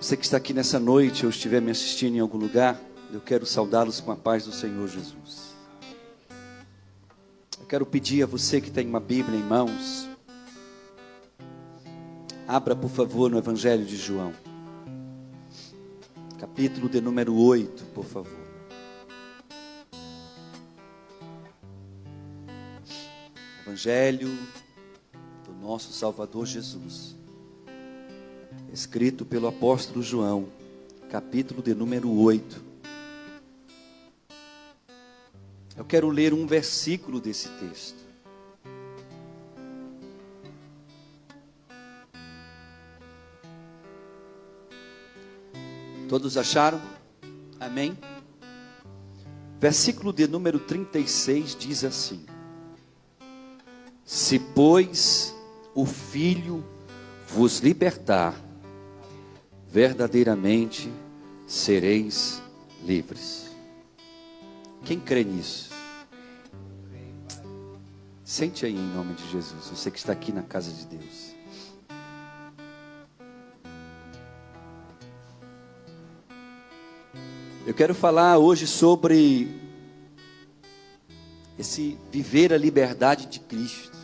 Você que está aqui nessa noite ou estiver me assistindo em algum lugar, eu quero saudá-los com a paz do Senhor Jesus. Eu quero pedir a você que tem uma Bíblia em mãos, abra por favor no Evangelho de João, capítulo de número 8, por favor. Evangelho do nosso Salvador Jesus, escrito pelo apóstolo João, capítulo de número 8. Eu quero ler um versículo desse texto. Todos acharam? Amém? Versículo de número 36 diz assim: Se, pois, o Filho vos libertar, verdadeiramente sereis livres. Quem crê nisso? Sente aí em nome de Jesus, você que está aqui na casa de Deus. Eu quero falar hoje sobre esse viver a liberdade de Cristo.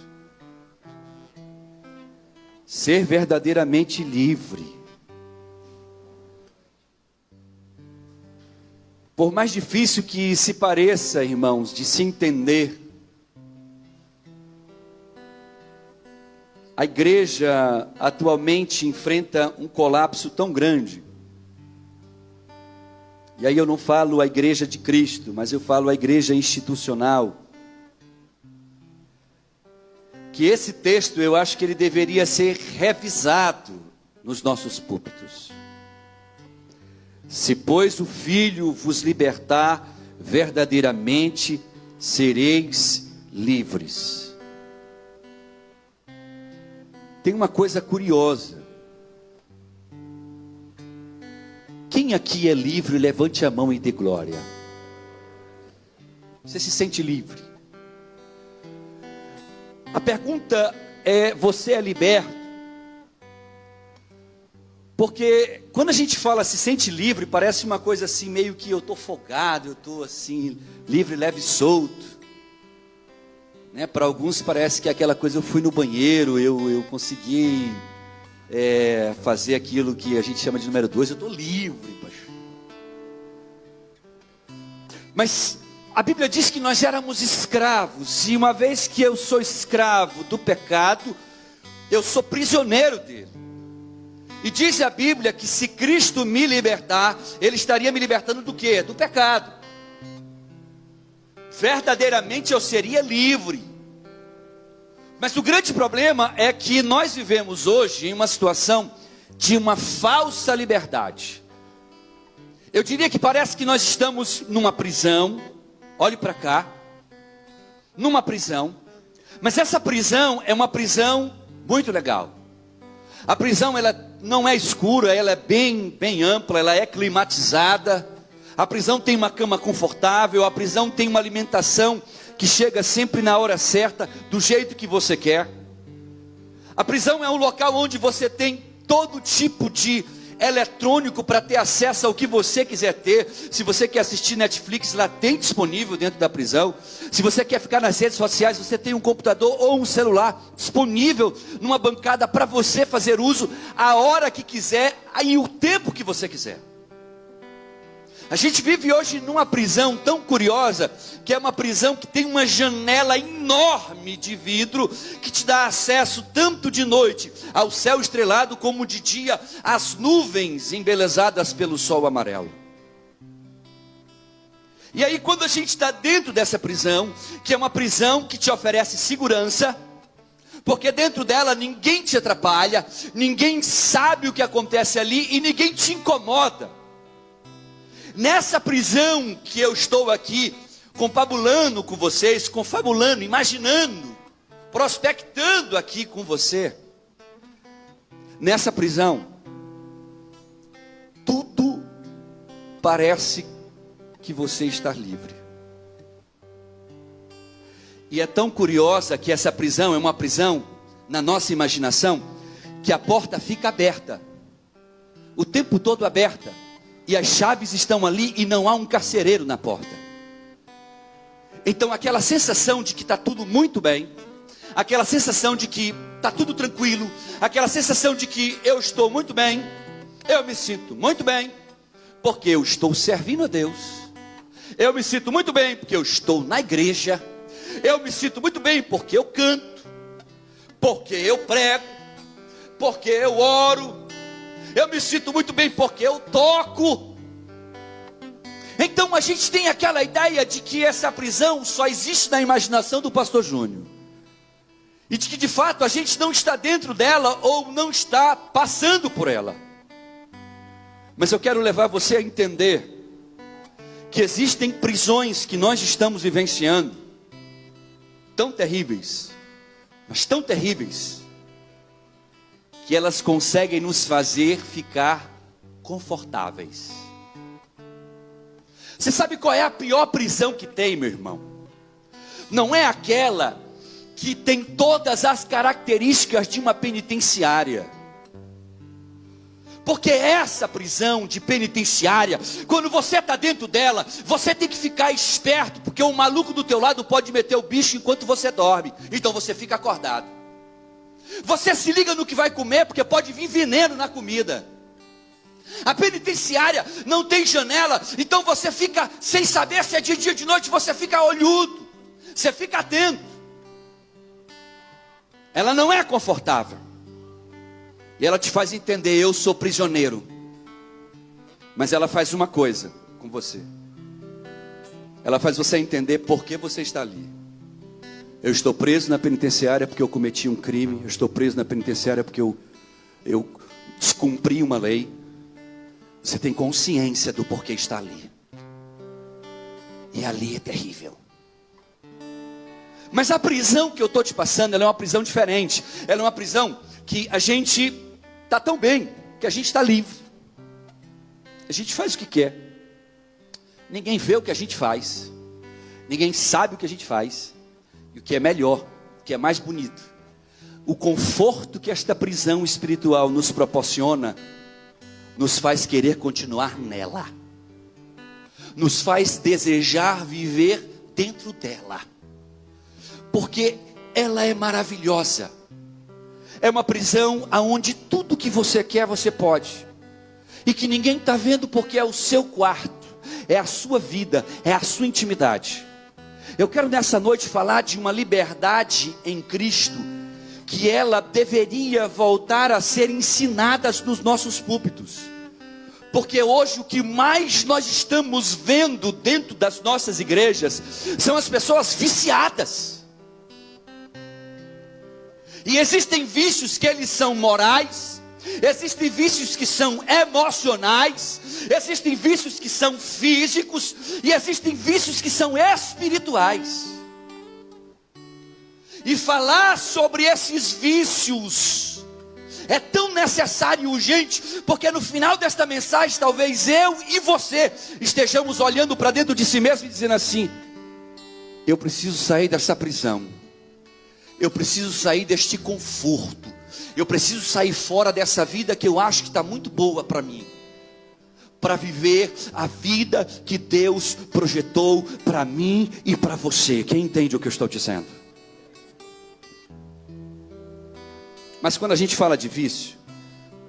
Ser verdadeiramente livre. Por mais difícil que se pareça, irmãos, de se entender, a igreja atualmente enfrenta um colapso tão grande. E aí eu não falo a igreja de Cristo, mas eu falo a igreja institucional. Que esse texto, eu acho que ele deveria ser revisado nos nossos púlpitos. Se, pois, o Filho vos libertar, verdadeiramente sereis livres. Tem uma coisa curiosa. Quem aqui é livre, levante a mão e dê glória. Você se sente livre? A pergunta é: você é liberto? Porque quando a gente fala se sente livre, parece uma coisa assim, meio que eu estou folgado, eu estou assim, livre, leve e solto. Né? Para alguns parece que é aquela coisa, eu fui no banheiro, eu consegui fazer aquilo que a gente chama de número 2, eu estou livre. Pastor. Mas a Bíblia diz que nós éramos escravos, e uma vez que eu sou escravo do pecado, eu sou prisioneiro dele. E diz a Bíblia que se Cristo me libertar, Ele estaria me libertando do quê? Do pecado. Verdadeiramente eu seria livre. Mas o grande problema é que nós vivemos hoje em uma situação de uma falsa liberdade. Eu diria que parece que nós estamos numa prisão. Olhe para cá. Numa prisão. Mas essa prisão é uma prisão muito legal. A prisão, ela não é escura, ela é bem ampla, ela é climatizada. A prisão tem uma cama confortável, a prisão tem uma alimentação que chega sempre na hora certa, do jeito que você quer. A prisão é um local onde você tem todo tipo de eletrônico para ter acesso ao que você quiser ter. Se você quer assistir Netflix, lá tem disponível dentro da prisão. Se você quer ficar nas redes sociais, você tem um computador ou um celular disponível numa bancada para você fazer uso a hora que quiser e o tempo que você quiser. A gente vive hoje numa prisão tão curiosa, que é uma prisão que tem uma janela enorme de vidro, que te dá acesso tanto de noite ao céu estrelado, como de dia às nuvens embelezadas pelo sol amarelo. E aí quando a gente está dentro dessa prisão, que é uma prisão que te oferece segurança, porque dentro dela ninguém te atrapalha, ninguém sabe o que acontece ali e ninguém te incomoda. Nessa prisão que eu estou aqui, confabulando com vocês, confabulando, imaginando, prospectando aqui com você, nessa prisão, tudo parece que você está livre. E é tão curiosa que essa prisão é uma prisão, na nossa imaginação, que a porta fica aberta. o tempo todo aberta, e as chaves estão ali e não há um carcereiro na porta. Então aquela sensação de que está tudo muito bem, aquela sensação de que está tudo tranquilo, aquela sensação de que eu estou muito bem, eu me sinto muito bem, porque eu estou servindo a Deus, eu me sinto muito bem porque eu estou na igreja, eu me sinto muito bem porque eu canto, porque eu prego, porque eu oro, eu me sinto muito bem porque eu toco. Então a gente tem aquela ideia de que essa prisão só existe na imaginação do pastor Júnior, e de que de fato a gente não está dentro dela ou não está passando por ela. Mas eu quero levar você a entender que existem prisões que nós estamos vivenciando, tão terríveis, mas tão terríveis, que elas conseguem nos fazer ficar confortáveis. Você sabe qual é a pior prisão que tem, meu irmão? Não é aquela que tem todas as características de uma penitenciária. Porque essa prisão de penitenciária, quando você está dentro dela, você tem que ficar esperto, porque o maluco do teu lado pode meter o bicho enquanto você dorme. Então você fica acordado. Você se liga no que vai comer, porque pode vir veneno na comida. A penitenciária não tem janela, então você fica sem saber se é de dia ou de noite, você fica olhudo, você fica atento. Ela não é confortável. E ela te faz entender, eu sou prisioneiro. Mas ela faz uma coisa com você. Ela faz você entender por que você está ali. Eu estou preso na penitenciária porque eu cometi um crime. Eu estou preso na penitenciária porque eu descumpri uma lei. Você tem consciência do porquê está ali. E ali é terrível. Mas a prisão que eu estou te passando, ela é uma prisão diferente. Ela é uma prisão que a gente está tão bem, que a gente está livre. A gente faz o que quer. Ninguém vê o que a gente faz. Ninguém sabe o que a gente faz. E o que é melhor, o que é mais bonito, o conforto que esta prisão espiritual nos proporciona, nos faz querer continuar nela. Nos faz desejar viver dentro dela. Porque ela é maravilhosa. É uma prisão onde tudo que você quer, você pode. E que ninguém está vendo porque é o seu quarto. É a sua vida, é a sua intimidade. Eu quero nessa noite falar de uma liberdade em Cristo, que ela deveria voltar a ser ensinada nos nossos púlpitos. Porque hoje o que mais nós estamos vendo dentro das nossas igrejas são as pessoas viciadas. E existem vícios que eles são morais, existem vícios que são emocionais, existem vícios que são físicos, e existem vícios que são espirituais. E falar sobre esses vícios é tão necessário e urgente, porque no final desta mensagem, talvez eu e você estejamos olhando para dentro de si mesmo e dizendo assim: eu preciso sair dessa prisão. Eu preciso sair deste conforto. Eu preciso sair fora dessa vida que eu acho que está muito boa para mim, para viver a vida que Deus projetou para mim e para você. Quem entende o que eu estou dizendo? Mas quando a gente fala de vício,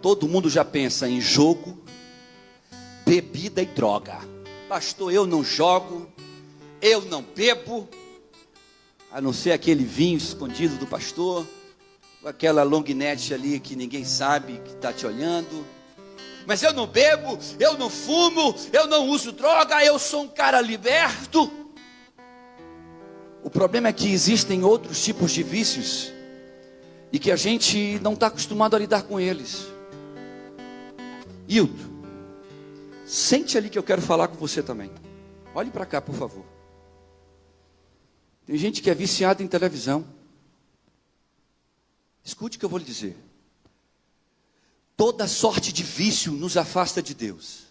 todo mundo já pensa em jogo, bebida e droga. Pastor, eu não jogo, eu não bebo, a não ser aquele vinho escondido do pastor, aquela long net ali que ninguém sabe que está te olhando. Mas eu não bebo, eu não fumo, eu não uso droga, eu sou um cara liberto. O problema é que existem outros tipos de vícios e que a gente não está acostumado a lidar com eles. Hildo, sente ali que eu quero falar com você também. Olhe para cá, por favor. Tem gente que é viciada em televisão. Escute o que eu vou lhe dizer. Toda sorte de vício nos afasta de Deus.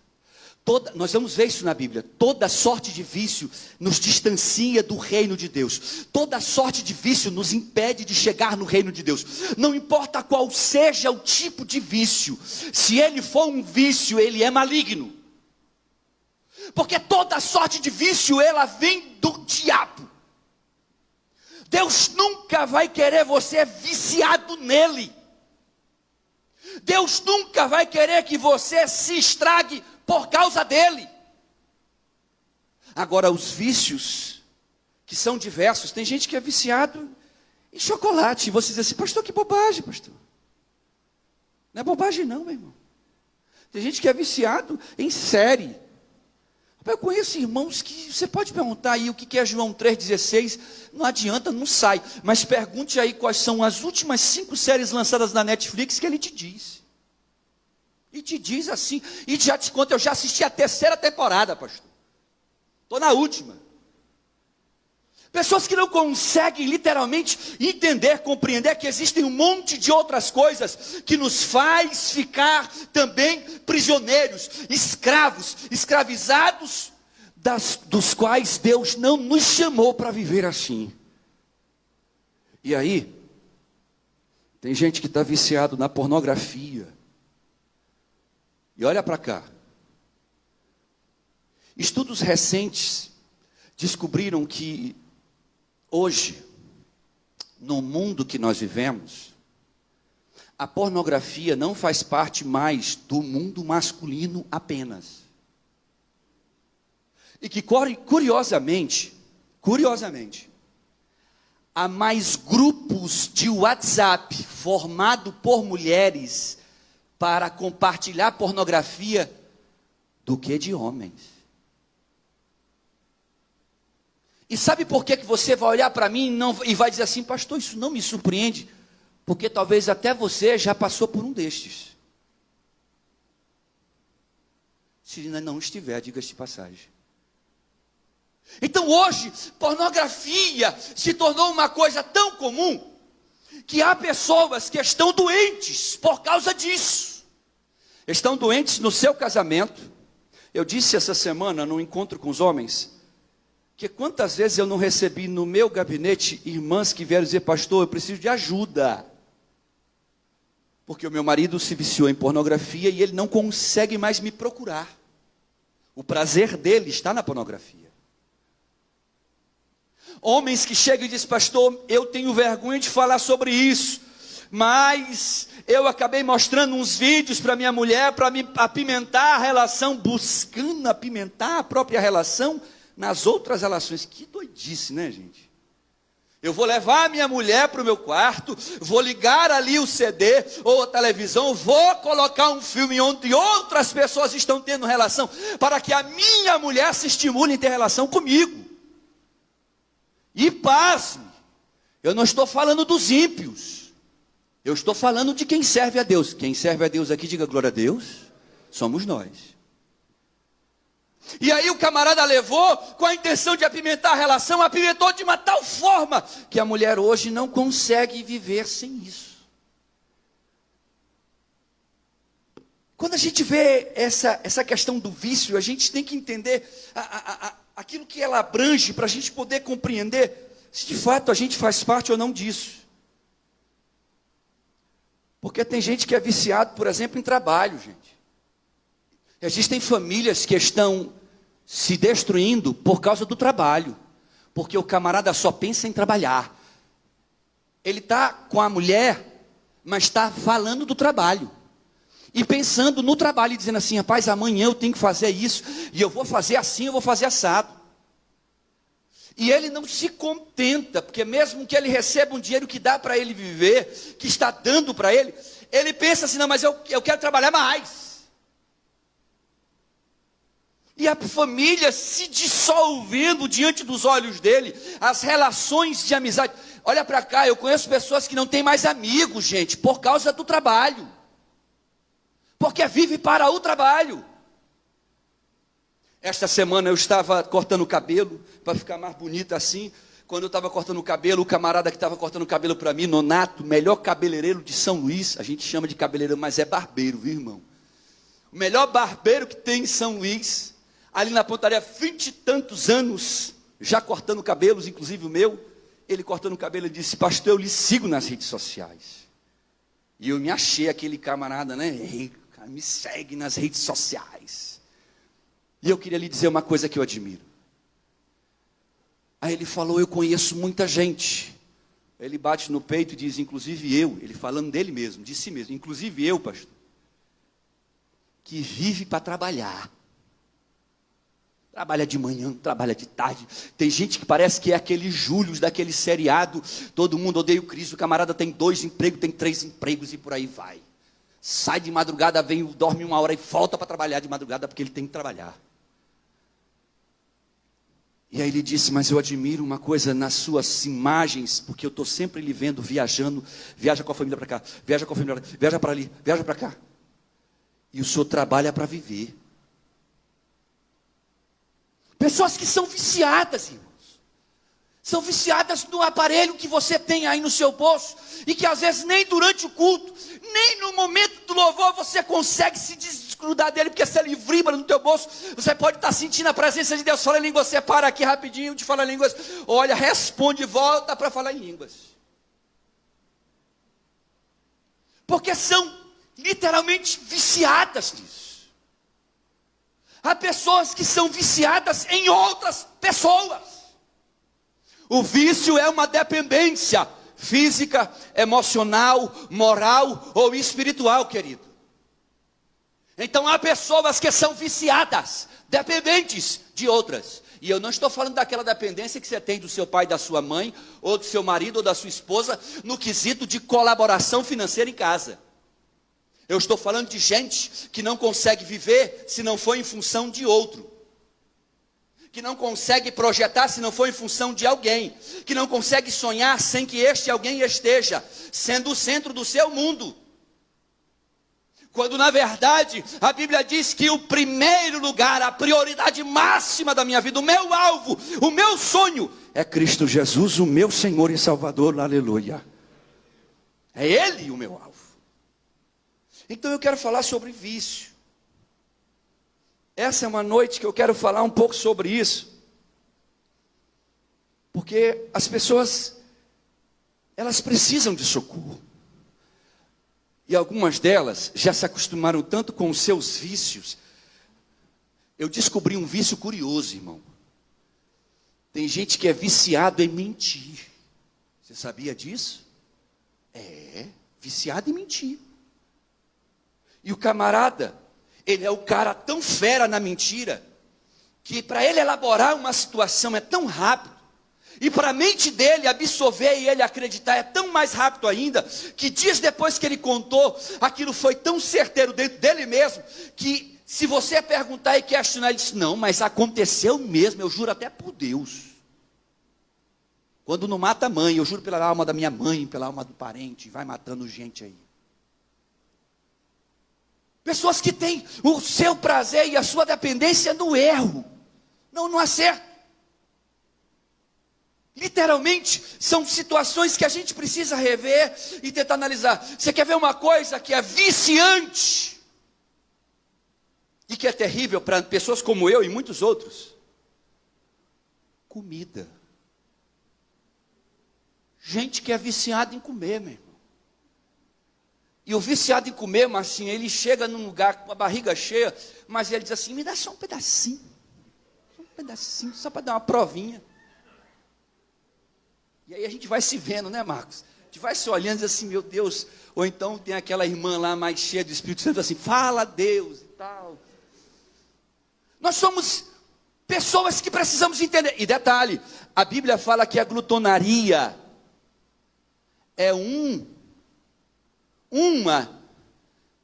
Nós vamos ver isso na Bíblia. Toda sorte de vício nos distancia do reino de Deus. Toda sorte de vício nos impede de chegar no reino de Deus. Não importa qual seja o tipo de vício, se ele for um vício, ele é maligno. Porque toda sorte de vício, ela vem do diabo. Deus nunca vai querer você viciado nele. Deus nunca vai querer que você se estrague por causa dele. Agora, os vícios, que são diversos, tem gente que é viciado em chocolate. E você diz assim, pastor, que bobagem, pastor. Não é bobagem não, meu irmão. Tem gente que é viciado em série. Eu conheço irmãos que, você pode perguntar aí o que é João 3,16, não adianta, não sai. Mas pergunte aí quais são as últimas 5 séries lançadas na Netflix que ele te diz. E te diz assim, e já te conta, eu já assisti a 3ª temporada, pastor. Estou na última. Pessoas que não conseguem literalmente entender, compreender que existem um monte de outras coisas que nos faz ficar também prisioneiros, escravos, escravizados, dos quais Deus não nos chamou para viver assim. E aí, tem gente que está viciado na pornografia. E olha para cá. Estudos recentes descobriram que hoje, no mundo que nós vivemos, a pornografia não faz parte mais do mundo masculino apenas. E que curiosamente, há mais grupos de WhatsApp formado por mulheres para compartilhar pornografia do que de homens. E sabe por que você vai olhar para mim e vai dizer assim, pastor, isso não me surpreende, porque talvez até você já passou por um destes. Se ainda não estiver, diga-se de passagem. Então hoje, pornografia se tornou uma coisa tão comum, que há pessoas que estão doentes por causa disso. Estão doentes no seu casamento. Eu disse essa semana, no encontro com os homens, que quantas vezes eu não recebi no meu gabinete irmãs que vieram dizer, pastor, eu preciso de ajuda. Porque o meu marido se viciou em pornografia e ele não consegue mais me procurar. O prazer dele está na pornografia. Homens que chegam e dizem, pastor, eu tenho vergonha de falar sobre isso, mas eu acabei mostrando uns vídeos para minha mulher, para me apimentar a relação, buscando apimentar a própria relação nas outras relações. Que doidice, né, gente? Eu vou levar a minha mulher para o meu quarto, vou ligar ali o CD ou a televisão, vou colocar um filme onde outras pessoas estão tendo relação, para que a minha mulher se estimule em ter relação comigo. E pasme, eu não estou falando dos ímpios, eu estou falando de quem serve a Deus. Quem serve a Deus aqui, diga glória a Deus, somos nós. E aí o camarada levou com a intenção de apimentar a relação, apimentou de uma tal forma que a mulher hoje não consegue viver sem isso. Quando a gente vê essa questão do vício, a gente tem que entender aquilo que ela abrange, para a gente poder compreender se de fato a gente faz parte ou não disso. Porque tem gente que é viciado, por exemplo, em trabalho, gente. Existem famílias que estão se destruindo por causa do trabalho, porque o camarada só pensa em trabalhar. Ele está com a mulher, mas está falando do trabalho. E pensando no trabalho, e dizendo assim, rapaz, amanhã eu tenho que fazer isso, e eu vou fazer assim, eu vou fazer assado. E ele não se contenta, porque mesmo que ele receba um dinheiro que dá para ele viver, que está dando para ele, ele pensa assim, não, mas eu quero trabalhar mais. E a família se dissolvendo diante dos olhos dele, as relações de amizade. Olha para cá, eu conheço pessoas que não têm mais amigos, gente, por causa do trabalho. Porque vive para o trabalho. Esta semana eu estava cortando o cabelo, para ficar mais bonito assim. Quando eu estava cortando o cabelo, o camarada que estava cortando o cabelo para mim, Nonato, melhor cabeleireiro de São Luís. A gente chama de cabeleireiro, mas é barbeiro, viu, irmão? o melhor barbeiro que tem em São Luís, ali na pontaria, 20 e tantos anos, já cortando cabelos, inclusive o meu. Ele cortando o cabelo, ele disse: pastor, eu lhe sigo nas redes sociais. E eu me achei aquele camarada, né? Ei, cara, me segue nas redes sociais. E eu queria lhe dizer uma coisa que eu admiro. Aí ele falou: eu conheço muita gente. Ele bate no peito e diz: inclusive eu, ele falando dele mesmo, de si mesmo, inclusive eu, pastor, que vive para trabalhar. Trabalha de manhã, trabalha de tarde. Tem gente que parece que é aquele Júlio daquele seriado. Todo mundo odeia o Cristo. O camarada tem 2 empregos, tem 3 empregos e por aí vai. Sai de madrugada, vem, dorme 1 hora e volta para trabalhar de madrugada porque ele tem que trabalhar. E aí ele disse: mas eu admiro uma coisa nas suas imagens, porque eu estou sempre lhe vendo viajando. Viaja com a família para cá, viaja com a família para cá, viaja para ali, viaja para cá. E o senhor trabalha para viver. Pessoas que são viciadas, irmãos. São viciadas no aparelho que você tem aí no seu bolso. E que às vezes nem durante o culto, nem no momento do louvor você consegue se desgrudar dele. Porque se ele vibra no teu bolso, você pode estar sentindo a presença de Deus. Fala em línguas, você para aqui rapidinho de falar em línguas. Olha, responde e volta para falar em línguas. Porque são literalmente viciadas nisso. Há pessoas que são viciadas em outras pessoas. O vício é uma dependência física, emocional, moral ou espiritual, querido. Então há pessoas que são viciadas, dependentes de outras. E eu não estou falando daquela dependência que você tem do seu pai, da sua mãe, ou do seu marido, ou da sua esposa, no quesito de colaboração financeira em casa. Eu estou falando de gente que não consegue viver se não for em função de outro. Que não consegue projetar se não for em função de alguém. Que não consegue sonhar sem que este alguém esteja sendo o centro do seu mundo. Quando na verdade a Bíblia diz que o primeiro lugar, a prioridade máxima da minha vida, o meu alvo, o meu sonho é Cristo Jesus, o meu Senhor e Salvador, aleluia. É Ele o meu alvo. Então eu quero falar sobre vício. Essa é uma noite que eu quero falar um pouco sobre isso. Porque as pessoas, elas precisam de socorro. E algumas delas já se acostumaram tanto com os seus vícios. Eu descobri um vício curioso, irmão. Tem gente que é viciado em mentir. Você sabia disso? É, viciado em mentir. E o camarada, ele é o cara tão fera na mentira, que para ele elaborar uma situação é tão rápido, e para a mente dele absorver e ele acreditar é tão mais rápido ainda, que dias depois que ele contou, aquilo foi tão certeiro dentro dele mesmo, que se você perguntar e questionar, ele diz: não, mas aconteceu mesmo, eu juro até por Deus. Quando não mata a mãe, eu juro pela alma da minha mãe, pela alma do parente, vai matando gente aí. Pessoas que têm o seu prazer e a sua dependência no erro, não no acerto. Literalmente, são situações que a gente precisa rever e tentar analisar. Você quer ver uma coisa que é viciante e que é terrível para pessoas como eu e muitos outros? Comida. Gente que é viciada em comer, meu irmão. E o viciado em comer, mas assim, ele chega num lugar com a barriga cheia, mas ele diz assim: me dá só um pedacinho, só para dar uma provinha. E aí a gente vai se vendo, né, Marcos? A gente vai se olhando e diz assim: meu Deus. Ou então tem aquela irmã lá mais cheia do Espírito Santo, assim: fala Deus e tal. Nós somos pessoas que precisamos entender. E detalhe, a Bíblia fala que a glutonaria é uma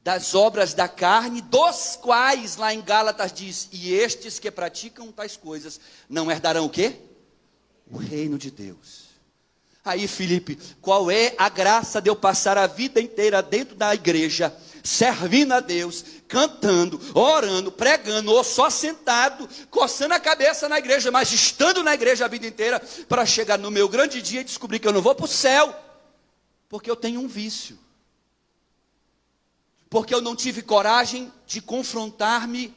das obras da carne, dos quais lá em Gálatas diz: e estes que praticam tais coisas não herdarão o quê? O reino de Deus. Aí, Felipe, qual é a graça de eu passar a vida inteira dentro da igreja, servindo a Deus, cantando, orando, pregando, ou só sentado, coçando a cabeça na igreja, mas estando na igreja a vida inteira, para chegar no meu grande dia e descobrir que eu não vou para o céu, porque eu tenho um vício. porque eu não tive coragem de confrontar-me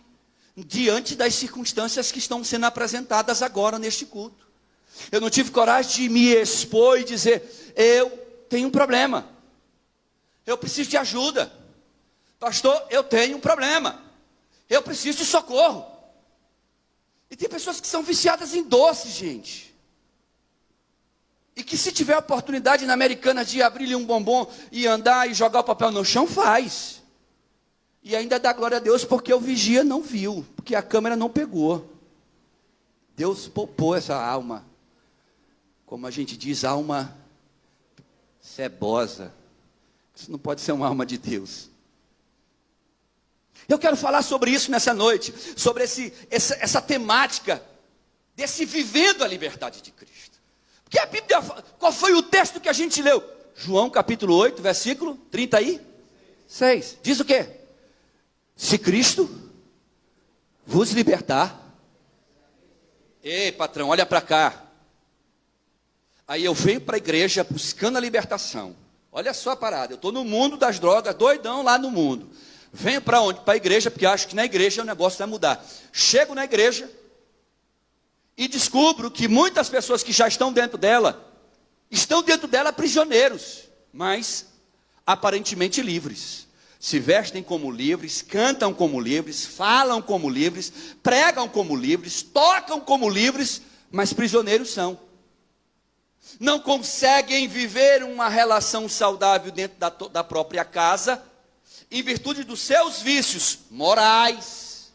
diante das circunstâncias que estão sendo apresentadas agora neste culto. Eu não tive coragem de me expor e dizer: eu tenho um problema, eu preciso de ajuda, pastor, eu tenho um problema, eu preciso de socorro. E tem pessoas que são viciadas em doces, gente, e que se tiver a oportunidade na Americana de abrir-lhe um bombom e andar e jogar o papel no chão, faz. E ainda dá glória a Deus porque o vigia não viu, porque a câmera não pegou. Deus poupou essa alma, como a gente diz, alma cebosa. Isso não pode ser uma alma de Deus. Eu quero falar sobre isso nessa noite, sobre essa temática desse vivendo a liberdade de Cristo. Porque a Bíblia, qual foi o texto que a gente leu? João capítulo 8, versículo 36. Diz o quê? Se Cristo vos libertar. Ei, patrão, olha para cá. Aí eu venho para a igreja buscando a libertação. Olha só a parada, eu estou no mundo das drogas, doidão lá no mundo. Venho para onde? Para a igreja, porque acho que na igreja o negócio vai mudar. Chego na igreja e descubro que muitas pessoas que já estão dentro dela prisioneiros, mas aparentemente livres. Se vestem como livres, cantam como livres, falam como livres, pregam como livres, tocam como livres, mas prisioneiros são. Não conseguem viver uma relação saudável dentro da própria casa, em virtude dos seus vícios morais.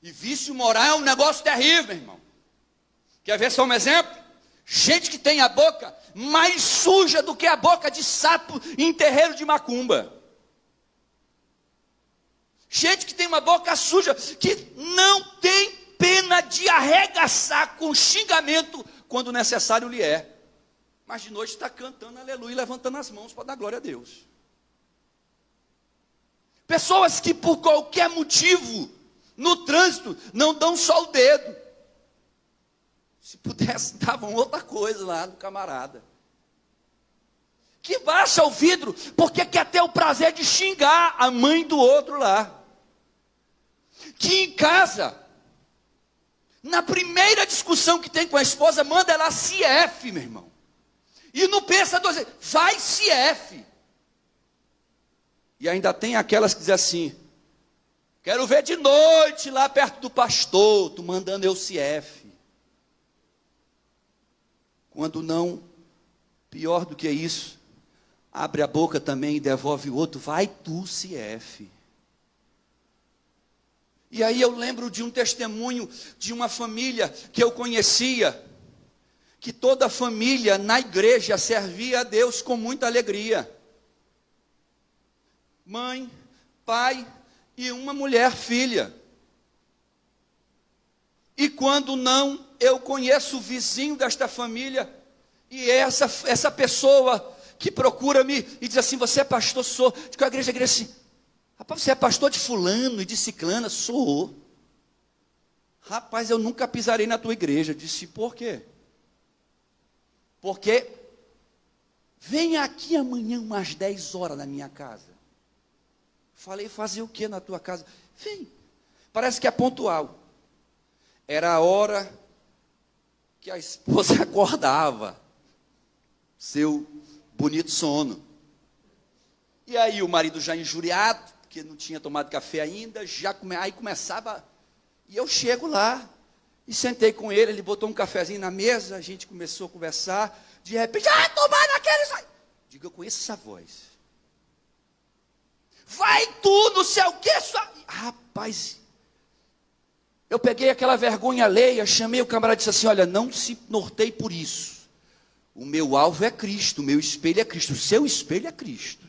E vício moral é um negócio terrível, meu irmão. Quer ver só um exemplo? Gente que tem a boca mais suja do que a boca de sapo em terreiro de macumba. Gente que tem uma boca suja, que não tem pena de arregaçar com xingamento quando necessário lhe é. Mas de noite está cantando aleluia e levantando as mãos para dar glória a Deus. Pessoas que por qualquer motivo, no trânsito, não dão só o dedo. Se pudesse, davam outra coisa lá no camarada. Que baixa o vidro, porque quer ter o prazer de xingar a mãe do outro lá. Que em casa, na primeira discussão que tem com a esposa, manda ela se F, meu irmão. E não pensa duas vezes, vai se F. E ainda tem aquelas que dizem assim: quero ver de noite lá perto do pastor, tu mandando eu se F. Quando não, pior do que isso, abre a boca também e devolve o outro, vai tu se F. E aí eu lembro de um testemunho de uma família que eu conhecia, que toda a família na igreja servia a Deus com muita alegria. Mãe, pai e uma mulher, filha. E quando não, eu conheço o vizinho desta família, e é essa pessoa que procura-me e diz assim: você é pastor? Sou. De qual igreja? A igreja assim: rapaz, você é pastor de fulano e de ciclana? Sou. Rapaz, eu nunca pisarei na tua igreja. Eu disse: por quê? Porque vem aqui amanhã umas 10 horas na minha casa. Falei: fazer o que na tua casa? Vem. Parece que é pontual. Era a hora que a esposa acordava, seu bonito sono. E aí o marido já injuriado, porque não tinha tomado café ainda, aí começava, e eu chego lá, e sentei com ele, ele botou um cafezinho na mesa, a gente começou a conversar, de repente, tomar naquele... Digo: eu conheço essa voz. Vai tu, não sei o que, rapaz, eu peguei aquela vergonha alheia, chamei o camarada e disse assim: olha, não se norteie por isso, o meu alvo é Cristo, o meu espelho é Cristo, o seu espelho é Cristo.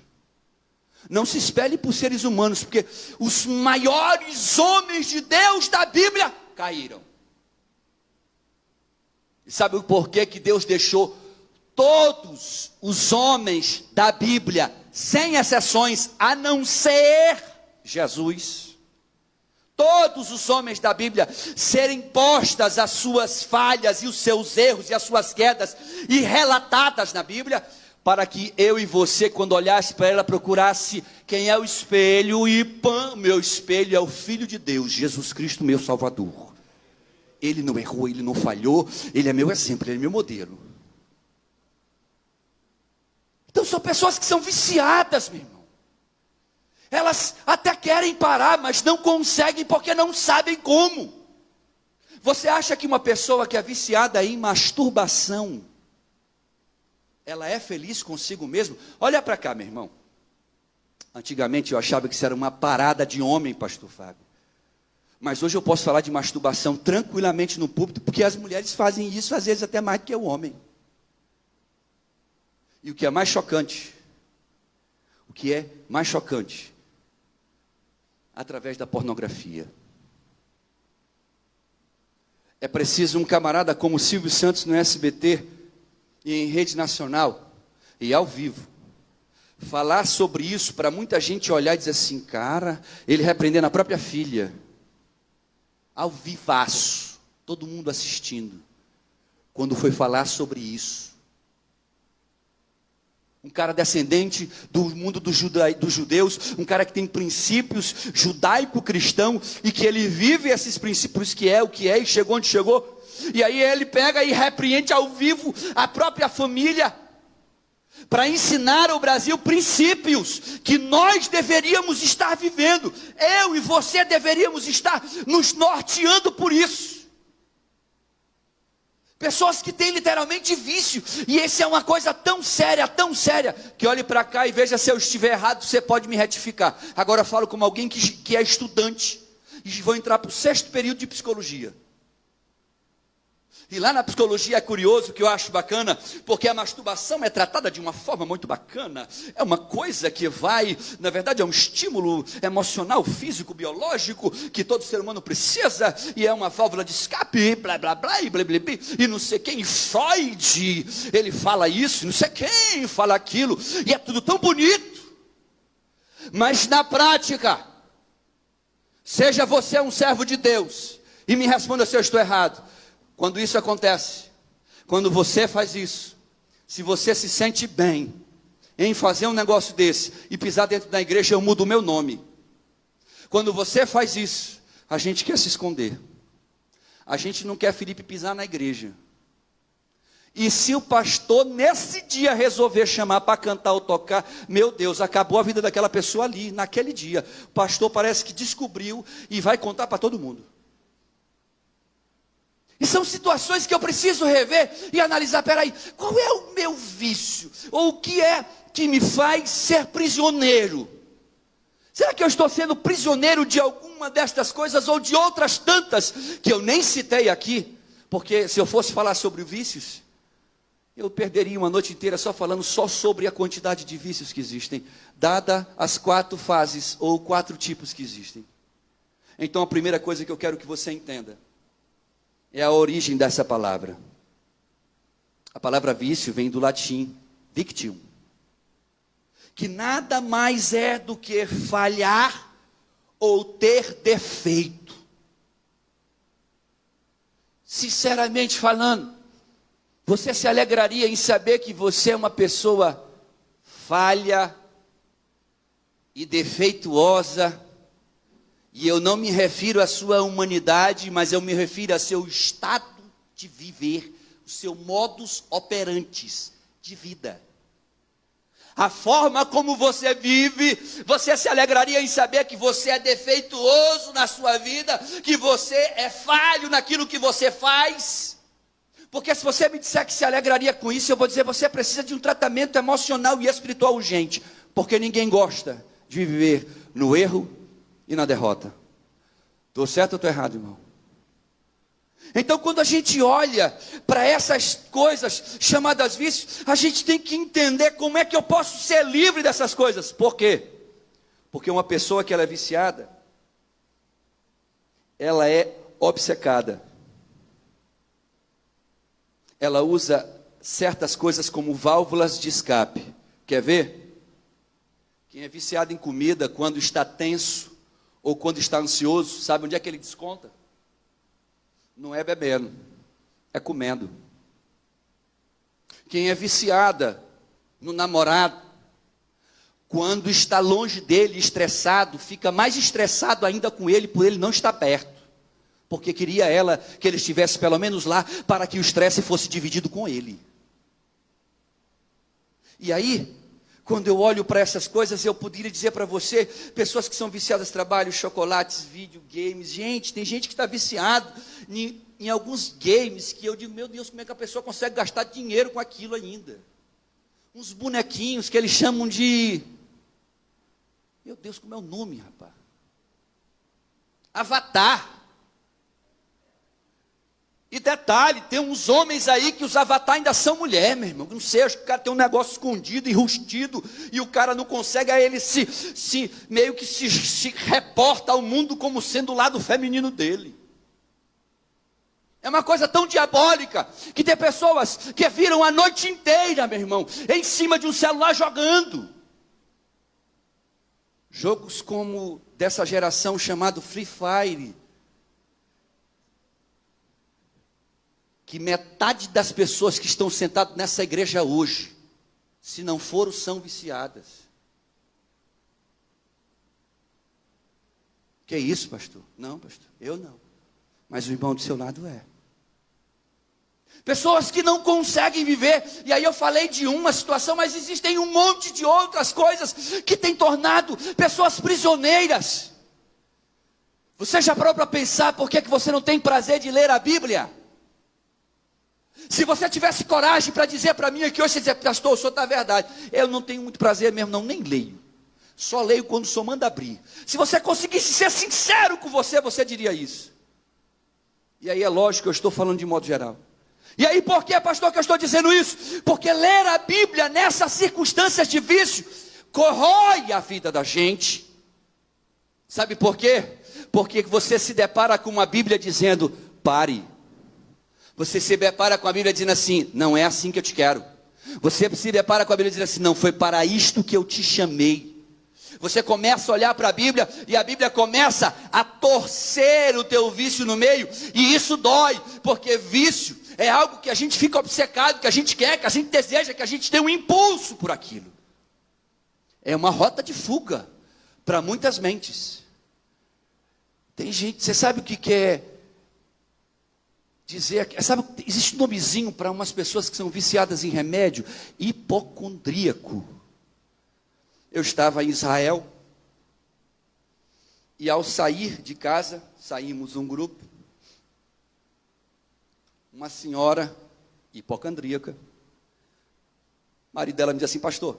Não se espelhe por seres humanos, porque os maiores homens de Deus da Bíblia caíram. E sabe o porquê que Deus deixou todos os homens da Bíblia, sem exceções, a não ser Jesus, todos os homens da Bíblia serem postas as suas falhas e os seus erros e as suas quedas e relatadas na Bíblia? para que eu e você, quando olhasse para ela, procurasse quem é o espelho, e pã, meu espelho é o Filho de Deus, Jesus Cristo, meu Salvador. Ele não errou, ele não falhou, ele é meu exemplo, ele é meu modelo. Então são pessoas que são viciadas, meu irmão. Elas até querem parar, mas não conseguem porque não sabem como. Você acha que uma pessoa que é viciada em masturbação, ela é feliz consigo mesmo? Olha para cá, meu irmão. Antigamente eu achava que isso era uma parada de homem, pastor Fábio. Mas hoje eu posso falar de masturbação tranquilamente no púlpito, porque as mulheres fazem isso às vezes até mais do que o homem. E o que é mais chocante, através da pornografia. É preciso um camarada como Silvio Santos no SBT, e em rede nacional, e ao vivo, falar sobre isso para muita gente olhar e dizer assim, cara, ele repreendendo a própria filha, ao vivaço, todo mundo assistindo, quando foi falar sobre isso. Um cara descendente do mundo dos judeus, um cara que tem princípios judaico-cristão, e que ele vive esses princípios, que é o que é, e chegou onde chegou. E aí ele pega e repreende ao vivo a própria família, para ensinar ao Brasil princípios que nós deveríamos estar vivendo. Eu e você deveríamos estar nos norteando por isso. Pessoas que têm literalmente vício, e isso é uma coisa tão séria, que olhe para cá e veja se eu estiver errado, você pode me retificar. Agora eu falo como alguém que é estudante, e vou entrar para o 6º período de psicologia. E lá na psicologia é curioso, que eu acho bacana, porque a masturbação é tratada de uma forma muito bacana. É uma coisa que vai, na verdade é um estímulo emocional, físico, biológico, que todo ser humano precisa, e é uma válvula de escape, blá blá blá, e blá blá blá, e não sei quem, Freud, ele fala isso, não sei quem fala aquilo, e é tudo tão bonito. Mas na prática, seja você um servo de Deus, e me responda se eu estou errado. Quando isso acontece, quando você faz isso, se você se sente bem em fazer um negócio desse e pisar dentro da igreja, eu mudo o meu nome. Quando você faz isso, a gente quer se esconder. A gente não quer Felipe pisar na igreja. E se o pastor nesse dia resolver chamar para cantar ou tocar, meu Deus, acabou a vida daquela pessoa ali, naquele dia. O pastor parece que descobriu e vai contar para todo mundo. E são situações que eu preciso rever e analisar, peraí, qual é o meu vício? Ou o que é que me faz ser prisioneiro? Será que eu estou sendo prisioneiro de alguma destas coisas ou de outras tantas que eu nem citei aqui? Porque se eu fosse falar sobre vícios, eu perderia uma noite inteira falando só sobre a quantidade de vícios que existem, dada as 4 fases ou 4 tipos que existem. Então a primeira coisa que eu quero que você entenda é a origem dessa palavra. A palavra vício vem do latim victium, que nada mais é do que falhar ou ter defeito. Sinceramente falando, você se alegraria em saber que você é uma pessoa falha e defeituosa? E eu não me refiro à sua humanidade, mas eu me refiro ao seu estado de viver, o seu modus operandi de vida. A forma como você vive, você se alegraria em saber que você é defeituoso na sua vida, que você é falho naquilo que você faz? Porque se você me disser que se alegraria com isso, eu vou dizer, você precisa de um tratamento emocional e espiritual urgente, porque ninguém gosta de viver no erro e na derrota. Estou certo ou estou errado, irmão? Então quando a gente olha para essas coisas chamadas vícios, a gente tem que entender como é que eu posso ser livre dessas coisas. Por quê? Porque uma pessoa que ela é viciada, ela é obcecada. Ela usa certas coisas como válvulas de escape. Quer ver? Quem é viciado em comida, quando está tenso ou quando está ansioso, sabe onde é que ele desconta? Não é bebendo, é comendo. Quem é viciada no namorado. Quando está longe dele, estressado, fica mais estressado ainda com ele, por ele não estar perto. Porque queria ela que ele estivesse pelo menos lá, para que o estresse fosse dividido com ele. E aí, quando eu olho para essas coisas, eu poderia dizer para você, pessoas que são viciadas em trabalho, chocolates, videogames, gente, tem gente que está viciado em alguns games, que eu digo, meu Deus, como é que a pessoa consegue gastar dinheiro com aquilo ainda? Uns bonequinhos que eles chamam de, meu Deus, como é o nome, rapaz? Avatar. E detalhe, tem uns homens aí que os avatar ainda são mulher, meu irmão. Não sei, acho que o cara tem um negócio escondido, enrustido, e o cara não consegue, aí ele meio que se reporta ao mundo como sendo o lado feminino dele. É uma coisa tão diabólica, que tem pessoas que viram a noite inteira, meu irmão, em cima de um celular jogando. Jogos como dessa geração chamado Free Fire, que metade das pessoas que estão sentadas nessa igreja hoje, se não foram, são viciadas. Que isso, pastor? Não, pastor, eu não. Mas o irmão do seu lado é. Pessoas que não conseguem viver, e aí eu falei de uma situação, mas existem um monte de outras coisas que têm tornado pessoas prisioneiras. Você já parou para pensar por que você não tem prazer de ler a Bíblia? Se você tivesse coragem para dizer para mim aqui hoje, você dizer, pastor, o senhor está verdade. Eu não tenho muito prazer mesmo, não, nem leio. Só leio quando o senhor manda abrir. Se você conseguisse ser sincero com você, você diria isso. E aí é lógico que eu estou falando de modo geral. E aí por que, pastor, que eu estou dizendo isso? Porque ler a Bíblia nessas circunstâncias de vício corrói a vida da gente. Sabe por quê? Porque você se depara com uma Bíblia dizendo, pare. Você se depara com a Bíblia dizendo assim, não é assim que eu te quero. Você se depara com a Bíblia dizendo assim, não foi para isto que eu te chamei. Você começa a olhar para a Bíblia, e a Bíblia começa a torcer o teu vício no meio, e isso dói, porque vício é algo que a gente fica obcecado, que a gente quer, que a gente deseja, que a gente tem um impulso por aquilo. É uma rota de fuga para muitas mentes. Tem gente, você sabe o que é dizer, sabe, existe um nomezinho para umas pessoas que são viciadas em remédio, hipocondríaco. Eu estava em Israel, e ao sair de casa, saímos um grupo, uma senhora hipocondríaca, o marido dela me disse assim, pastor,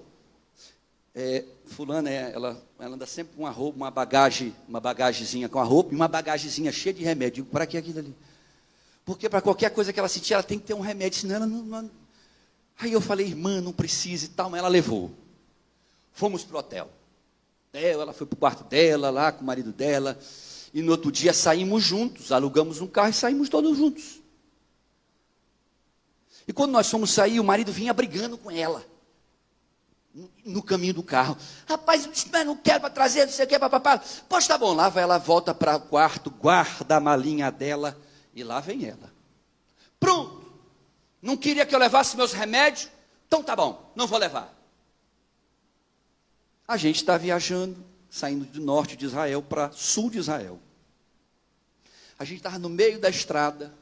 fulana, ela anda sempre com uma roupa, uma bagagezinha com a roupa, e uma bagagezinha cheia de remédio. Digo, para que aquilo ali? Porque para qualquer coisa que ela sentir, ela tem que ter um remédio, senão ela não... Aí eu falei, irmã, não precisa e tal, mas ela levou. Fomos para o hotel. Ela foi para o quarto dela, lá com o marido dela, e no outro dia saímos juntos, alugamos um carro e saímos todos juntos. E quando nós fomos sair, o marido vinha brigando com ela, no caminho do carro. Rapaz, não quero para trazer, não sei o que, papapá. Pois tá bom, lá vai ela, volta para o quarto, guarda a malinha dela, e lá vem ela. Pronto. Não queria que eu levasse meus remédios? Então tá bom, não vou levar. A gente está viajando, saindo do norte de Israel para sul de Israel. A gente estava no meio da estrada.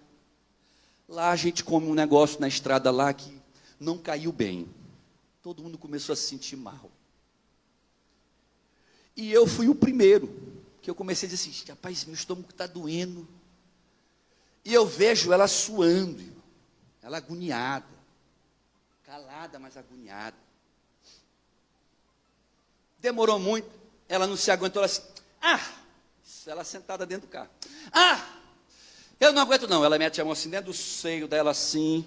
Lá a gente come um negócio na estrada lá que não caiu bem. Todo mundo começou a se sentir mal. E eu fui o primeiro, que eu comecei a dizer assim, rapaz, meu estômago está doendo. E eu vejo ela suando, ela agoniada, calada, mas agoniada. Demorou muito, ela não se aguentou, ela assim, ela sentada dentro do carro. Eu não aguento não, ela mete a mão assim dentro do seio dela assim,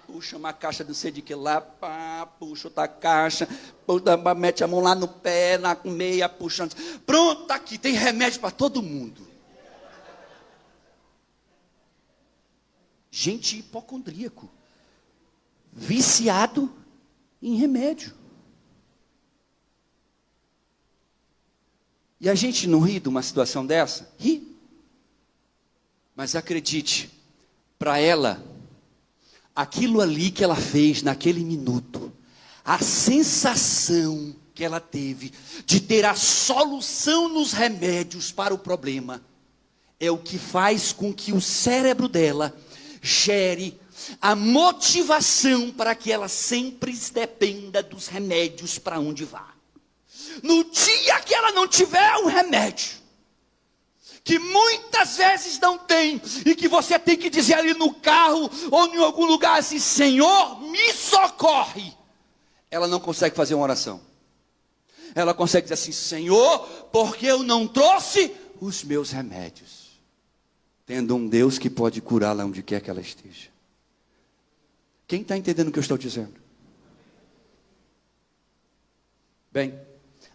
puxa uma caixa de não sei de que lá, puxa outra caixa, mete a mão lá no pé, na meia, puxando. Pronto, tá aqui, tem remédio para todo mundo. Gente hipocondríaco, viciado em remédio. E a gente não ri de uma situação dessa? Ri. Mas acredite, para ela, aquilo ali que ela fez naquele minuto, A sensação que ela teve de ter a solução nos remédios para o problema é o que faz com que o cérebro dela gere a motivação para que ela sempre dependa dos remédios para onde vá. No dia que ela não tiver um remédio, que muitas vezes não tem, e que você tem que dizer ali no carro ou em algum lugar assim: Senhor, me socorre, ela não consegue fazer uma oração. Ela consegue dizer assim: Senhor, porque eu não trouxe os meus remédios, tendo um Deus que pode curá-la onde quer que ela esteja. Quem está entendendo o que eu estou dizendo? Bem,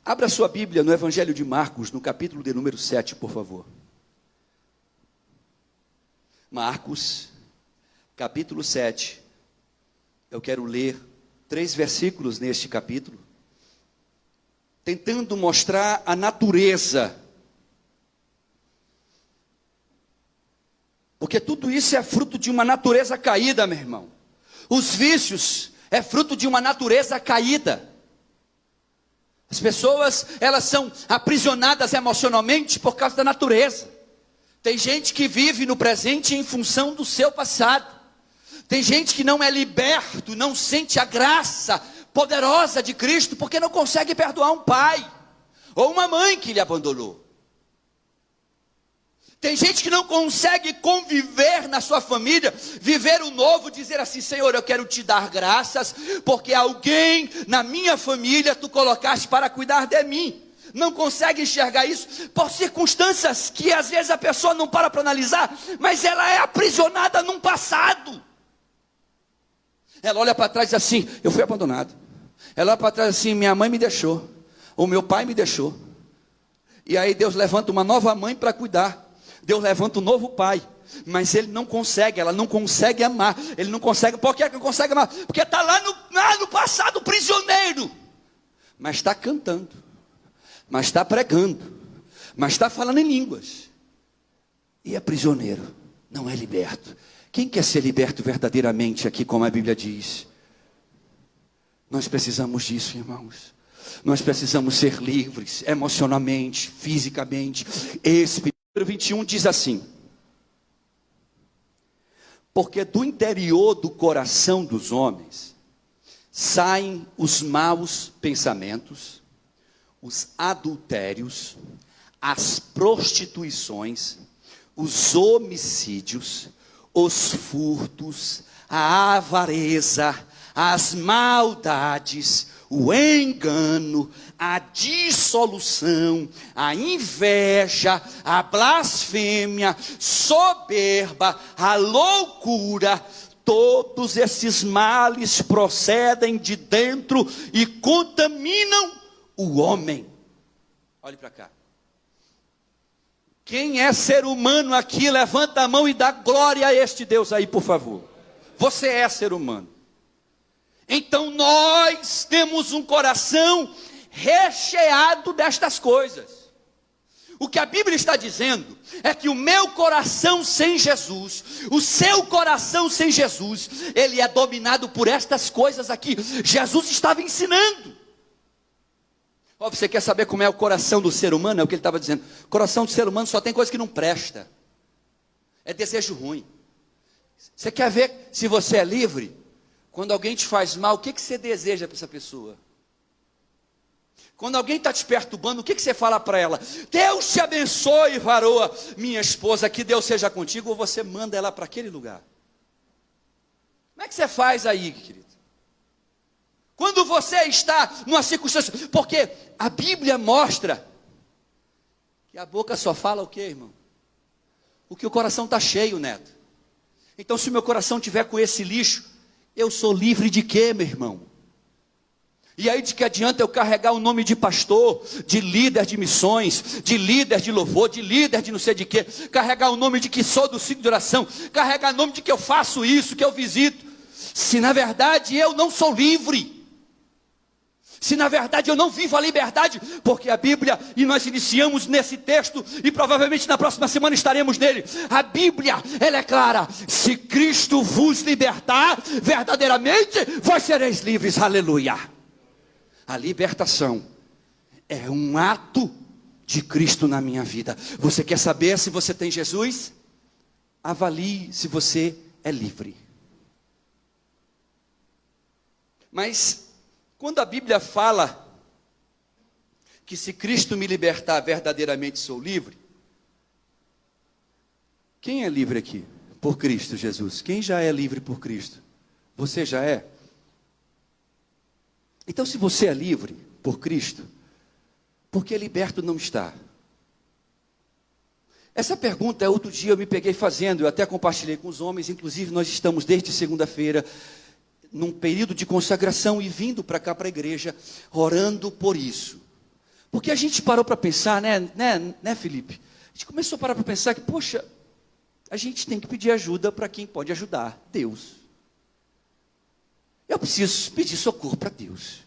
abra sua Bíblia no Evangelho de Marcos, no capítulo de número 7, por favor. Marcos, capítulo 7. Eu quero ler 3 versículos neste capítulo, tentando mostrar a natureza. Porque tudo isso é fruto de uma natureza caída, meu irmão. Os vícios é fruto de uma natureza caída. As pessoas, elas são aprisionadas emocionalmente por causa da natureza. Tem gente que vive no presente em função do seu passado. Tem gente que não é liberto, não sente a graça poderosa de Cristo, porque não consegue perdoar um pai ou uma mãe que lhe abandonou. Tem gente que não consegue conviver na sua família, viver o novo, dizer assim: Senhor, eu quero te dar graças, porque alguém na minha família tu colocaste para cuidar de mim. Não consegue enxergar isso por circunstâncias que às vezes a pessoa não para analisar, mas ela é aprisionada num passado. Ela olha para trás e diz assim: eu fui abandonado. Ela olha para trás assim: minha mãe me deixou, o meu pai me deixou. E aí Deus levanta uma nova mãe para cuidar. Deus levanta um novo pai, mas ele não consegue, ela não consegue amar, ele não consegue. Por que não consegue amar? Porque está lá no passado prisioneiro, mas está cantando, mas está pregando, mas está falando em línguas, e é prisioneiro, não é liberto. Quem quer ser liberto verdadeiramente aqui, como a Bíblia diz? Nós precisamos disso, irmãos. Nós precisamos ser livres, emocionalmente, fisicamente, espiritualmente. 21 diz assim: porque do interior do coração dos homens saem os maus pensamentos, os adultérios, as prostituições, os homicídios, os furtos, a avareza, as maldades, o engano, a dissolução, a inveja, a blasfêmia, soberba, a loucura. Todos esses males procedem de dentro e contaminam o homem. Olhe para cá. Quem é ser humano aqui, levanta a mão e dá glória a este Deus aí, por favor. Você é ser humano. Então nós temos um coração recheado destas coisas. O que a Bíblia está dizendo é que o meu coração sem Jesus, o seu coração sem Jesus, ele é dominado por estas coisas aqui. Jesus estava ensinando. Oh, você quer saber como é o coração do ser humano? É o que ele estava dizendo. O coração do ser humano só tem coisa que não presta. É desejo ruim. Você quer ver se você é livre? Quando alguém te faz mal, o que você deseja para essa pessoa? Quando alguém está te perturbando, o que você fala para ela? Deus te abençoe, varoa, minha esposa, que Deus seja contigo. Ou você manda ela para aquele lugar? Como é que você faz aí, querido? Quando você está numa circunstância, porque a Bíblia mostra que a boca só fala o quê, irmão? O que o coração está cheio, neto. Então se o meu coração tiver com esse lixo, eu sou livre de quê, meu irmão? E aí de que adianta eu carregar o nome de pastor, de líder de missões, de líder de louvor, de líder de não sei de quê, carregar o nome de que sou do ciclo de oração, carregar o nome de que eu faço isso, que eu visito, se na verdade eu não sou livre, se na verdade eu não vivo a liberdade, porque a Bíblia, e nós iniciamos nesse texto, e provavelmente na próxima semana estaremos nele, a Bíblia, ela é clara: se Cristo vos libertar, verdadeiramente, vós sereis livres, aleluia. A libertação é um ato de Cristo na minha vida. Você quer saber se você tem Jesus? Avalie se você é livre. Mas quando a Bíblia fala que se Cristo me libertar, verdadeiramente sou livre. Quem é livre aqui? Por Cristo Jesus. Quem já é livre por Cristo? Você já é? Então, se você é livre por Cristo, por que liberto não está? Essa pergunta, outro dia eu me peguei fazendo, eu até compartilhei com os homens, inclusive nós estamos desde segunda-feira, num período de consagração e vindo para cá para a igreja, orando por isso. Porque a gente parou para pensar, né, Felipe? A gente começou a parar para pensar que, poxa, a gente tem que pedir ajuda para quem pode ajudar, Deus. Eu preciso pedir socorro para Deus.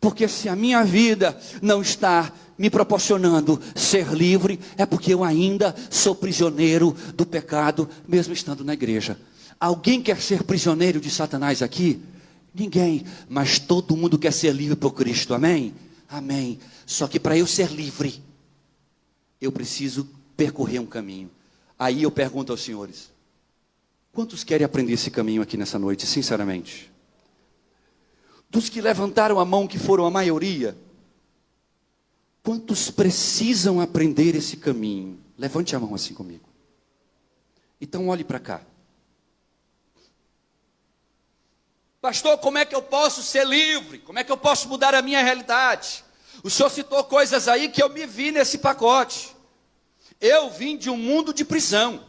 Porque se a minha vida não está me proporcionando ser livre, é porque eu ainda sou prisioneiro do pecado, mesmo estando na igreja. Alguém quer ser prisioneiro de Satanás aqui? Ninguém, mas todo mundo quer ser livre por Cristo, amém? Amém. Só que para eu ser livre, eu preciso percorrer um caminho. Aí eu pergunto aos senhores, quantos querem aprender esse caminho aqui nessa noite, sinceramente? Dos que levantaram a mão, que foram a maioria, quantos precisam aprender esse caminho? Levante a mão assim comigo. Então olhe para cá. Pastor, como é que eu posso ser livre? Como é que eu posso mudar a minha realidade? O senhor citou coisas aí que eu me vi nesse pacote. Eu vim de um mundo de prisão.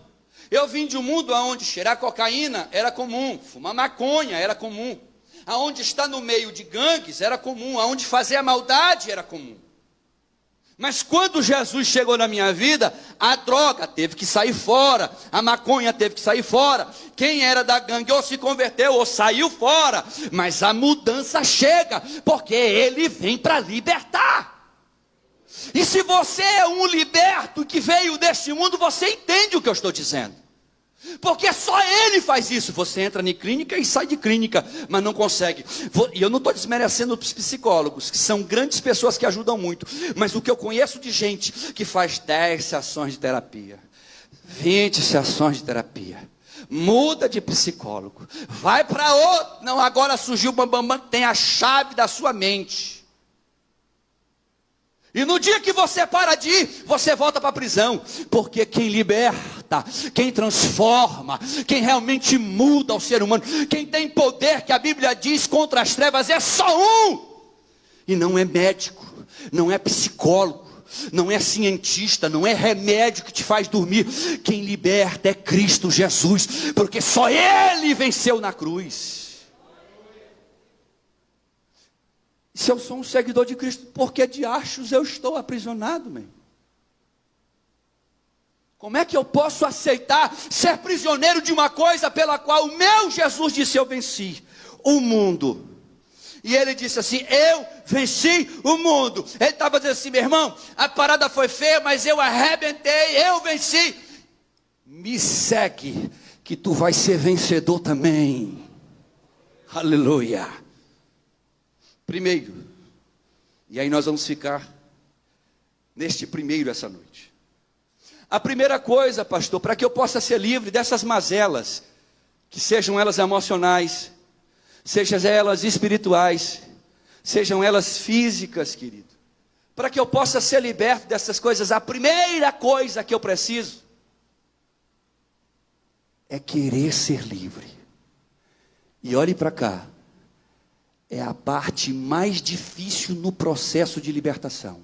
Eu vim de um mundo onde cheirar cocaína era comum, fumar maconha era comum, aonde estar no meio de gangues era comum, aonde fazer a maldade era comum. Mas quando Jesus chegou na minha vida, a droga teve que sair fora, a maconha teve que sair fora. Quem era da gangue ou se converteu ou saiu fora, mas a mudança chega, porque Ele vem para libertar. E se você é um liberto que veio deste mundo, você entende o que eu estou dizendo. Porque só Ele faz isso. Você entra em clínica e sai de clínica, mas não consegue. E eu não estou desmerecendo os psicólogos, que são grandes pessoas que ajudam muito. Mas o que eu conheço de gente que faz 10 sessões de terapia, 20 sessões de terapia, muda de psicólogo, vai para outro. Não, agora surgiu o bambambam, tem a chave da sua mente. E no dia que você para de ir, você volta para a prisão. Porque quem liberta, quem transforma, quem realmente muda o ser humano, quem tem poder, que a Bíblia diz, contra as trevas, é só um. E não é médico, não é psicólogo, não é cientista, não é remédio que te faz dormir. Quem liberta é Cristo Jesus, porque só Ele venceu na cruz. Se eu sou um seguidor de Cristo, por que de achos eu estou aprisionado, meu? Como é que eu posso aceitar ser prisioneiro de uma coisa pela qual o meu Jesus disse: eu venci o mundo? E ele disse assim: eu venci o mundo. Ele estava dizendo assim: meu irmão, a parada foi feia, mas eu arrebentei, eu venci. Me segue, que tu vais ser vencedor também. Aleluia. Primeiro, e aí nós vamos ficar neste primeiro essa noite. A primeira coisa, pastor, para que eu possa ser livre dessas mazelas, que sejam elas emocionais, sejam elas espirituais, sejam elas físicas, querido. Para que eu possa ser liberto dessas coisas, a primeira coisa que eu preciso é querer ser livre. E olhe para cá. É a parte mais difícil no processo de libertação.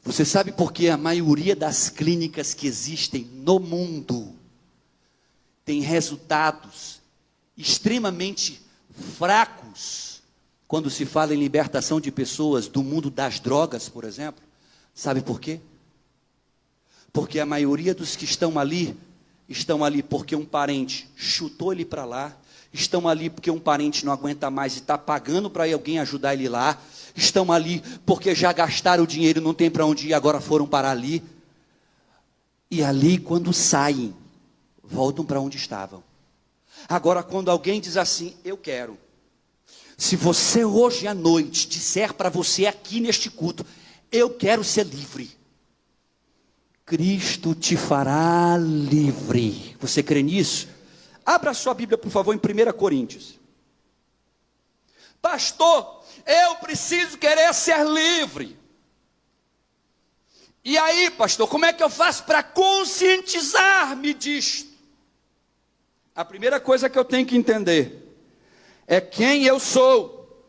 Você sabe por que a maioria das clínicas que existem no mundo tem resultados extremamente fracos quando se fala em libertação de pessoas do mundo das drogas, por exemplo? Sabe por quê? Porque a maioria dos que estão ali porque um parente chutou ele para lá. Estão ali porque um parente não aguenta mais e está pagando para alguém ajudar ele lá. Estão ali porque já gastaram o dinheiro, não tem para onde ir, agora foram parar ali. E ali, quando saem, voltam para onde estavam. Agora, quando alguém diz assim: eu quero, Se você hoje à noite disser para você aqui neste culto: eu quero ser livre, Cristo te fará livre. Você crê nisso? Abra sua Bíblia, por favor, em 1 Coríntios. Pastor, eu preciso querer ser livre. E aí, pastor, como é que eu faço para conscientizar-me disto? A primeira coisa que eu tenho que entender é quem eu sou,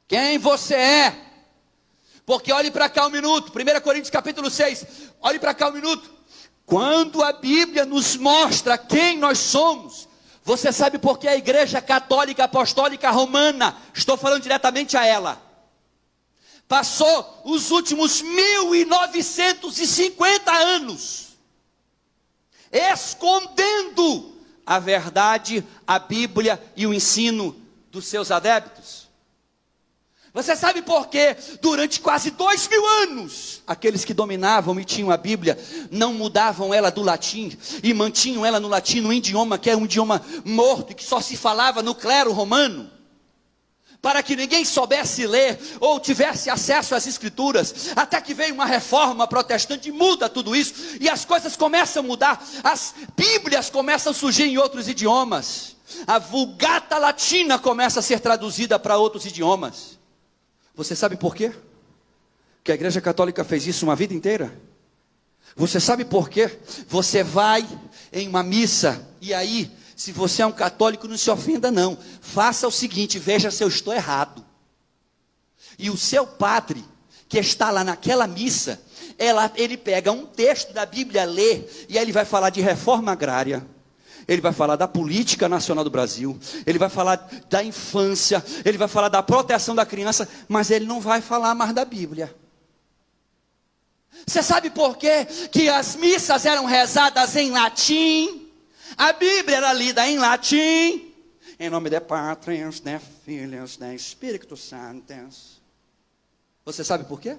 quem você é. Porque olhe para cá um minuto, 1 Coríntios capítulo 6, olhe para cá um minuto. Quando a Bíblia nos mostra quem nós somos, você sabe por que a Igreja Católica Apostólica Romana, estou falando diretamente a ela, passou os últimos 1950 anos escondendo a verdade, a Bíblia e o ensino dos seus adeptos? Você sabe por que durante quase 2000 anos, aqueles que dominavam e tinham a Bíblia, não mudavam ela do latim, e mantinham ela no latim, um idioma que é um idioma morto, e que só se falava no clero romano, para que ninguém soubesse ler, ou tivesse acesso às escrituras, até que veio uma reforma protestante e muda tudo isso, e as coisas começam a mudar, as Bíblias começam a surgir em outros idiomas, a Vulgata Latina começa a ser traduzida para outros idiomas. Você sabe por quê? Que a Igreja Católica fez isso uma vida inteira? Você sabe por quê? Você vai em uma missa, e aí, se você é um católico, não se ofenda não. Faça o seguinte, veja se eu estou errado. E o seu padre, que está lá naquela missa, ele pega um texto da Bíblia, lê, e aí ele vai falar de reforma agrária. Ele vai falar da política nacional do Brasil, ele vai falar da infância, ele vai falar da proteção da criança, mas ele não vai falar mais da Bíblia. Você sabe por quê? Que as missas eram rezadas em latim, a Bíblia era lida em latim, em nome de Patris, de Filhos, de Espírito Santo. Você sabe por quê?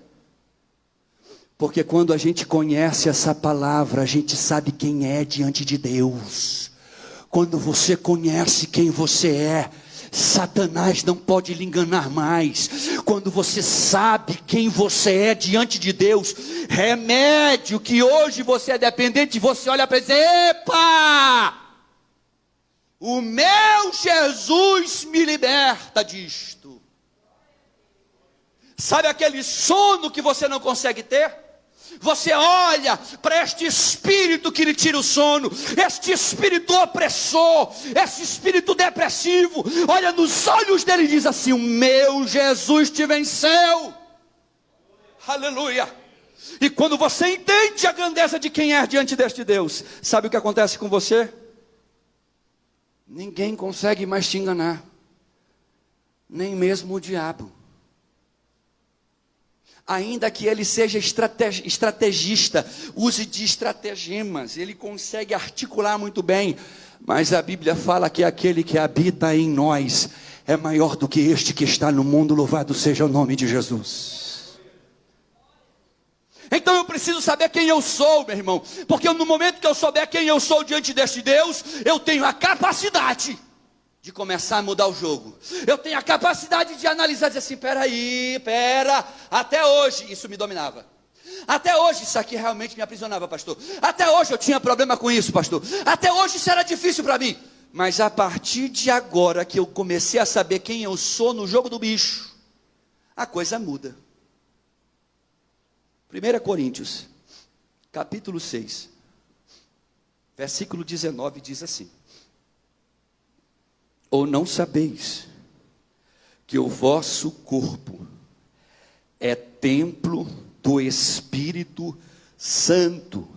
Porque quando a gente conhece essa palavra, a gente sabe quem é diante de Deus. Quando você conhece quem você é, Satanás não pode lhe enganar mais. Quando você sabe quem você é diante de Deus, remédio que hoje você é dependente, você olha para ele e diz: epa! O meu Jesus me liberta disto. Sabe aquele sono que você não consegue ter? Você olha para este espírito que lhe tira o sono, este espírito opressor, este espírito depressivo, olha nos olhos dele e diz assim: o meu Jesus te venceu. Aleluia. E quando você entende a grandeza de quem é diante deste Deus, sabe o que acontece com você? Ninguém consegue mais te enganar, nem mesmo o diabo. Ainda que ele seja estrategista, use de estratagemas, ele consegue articular muito bem, mas a Bíblia fala que aquele que habita em nós é maior do que este que está no mundo. Louvado seja o nome de Jesus. Então eu preciso saber quem eu sou, meu irmão, porque no momento que eu souber quem eu sou diante deste Deus, eu tenho a capacidade de começar a mudar o jogo. Eu tenho a capacidade de analisar e dizer assim: até hoje isso me dominava. Até hoje isso aqui realmente me aprisionava, pastor. Até hoje eu tinha problema com isso, pastor. Até hoje isso era difícil para mim. Mas a partir de agora que eu comecei a saber quem eu sou no jogo do bicho, a coisa muda. 1 Coríntios, capítulo 6, versículo 19 diz assim: ou não sabeis que o vosso corpo é templo do Espírito Santo,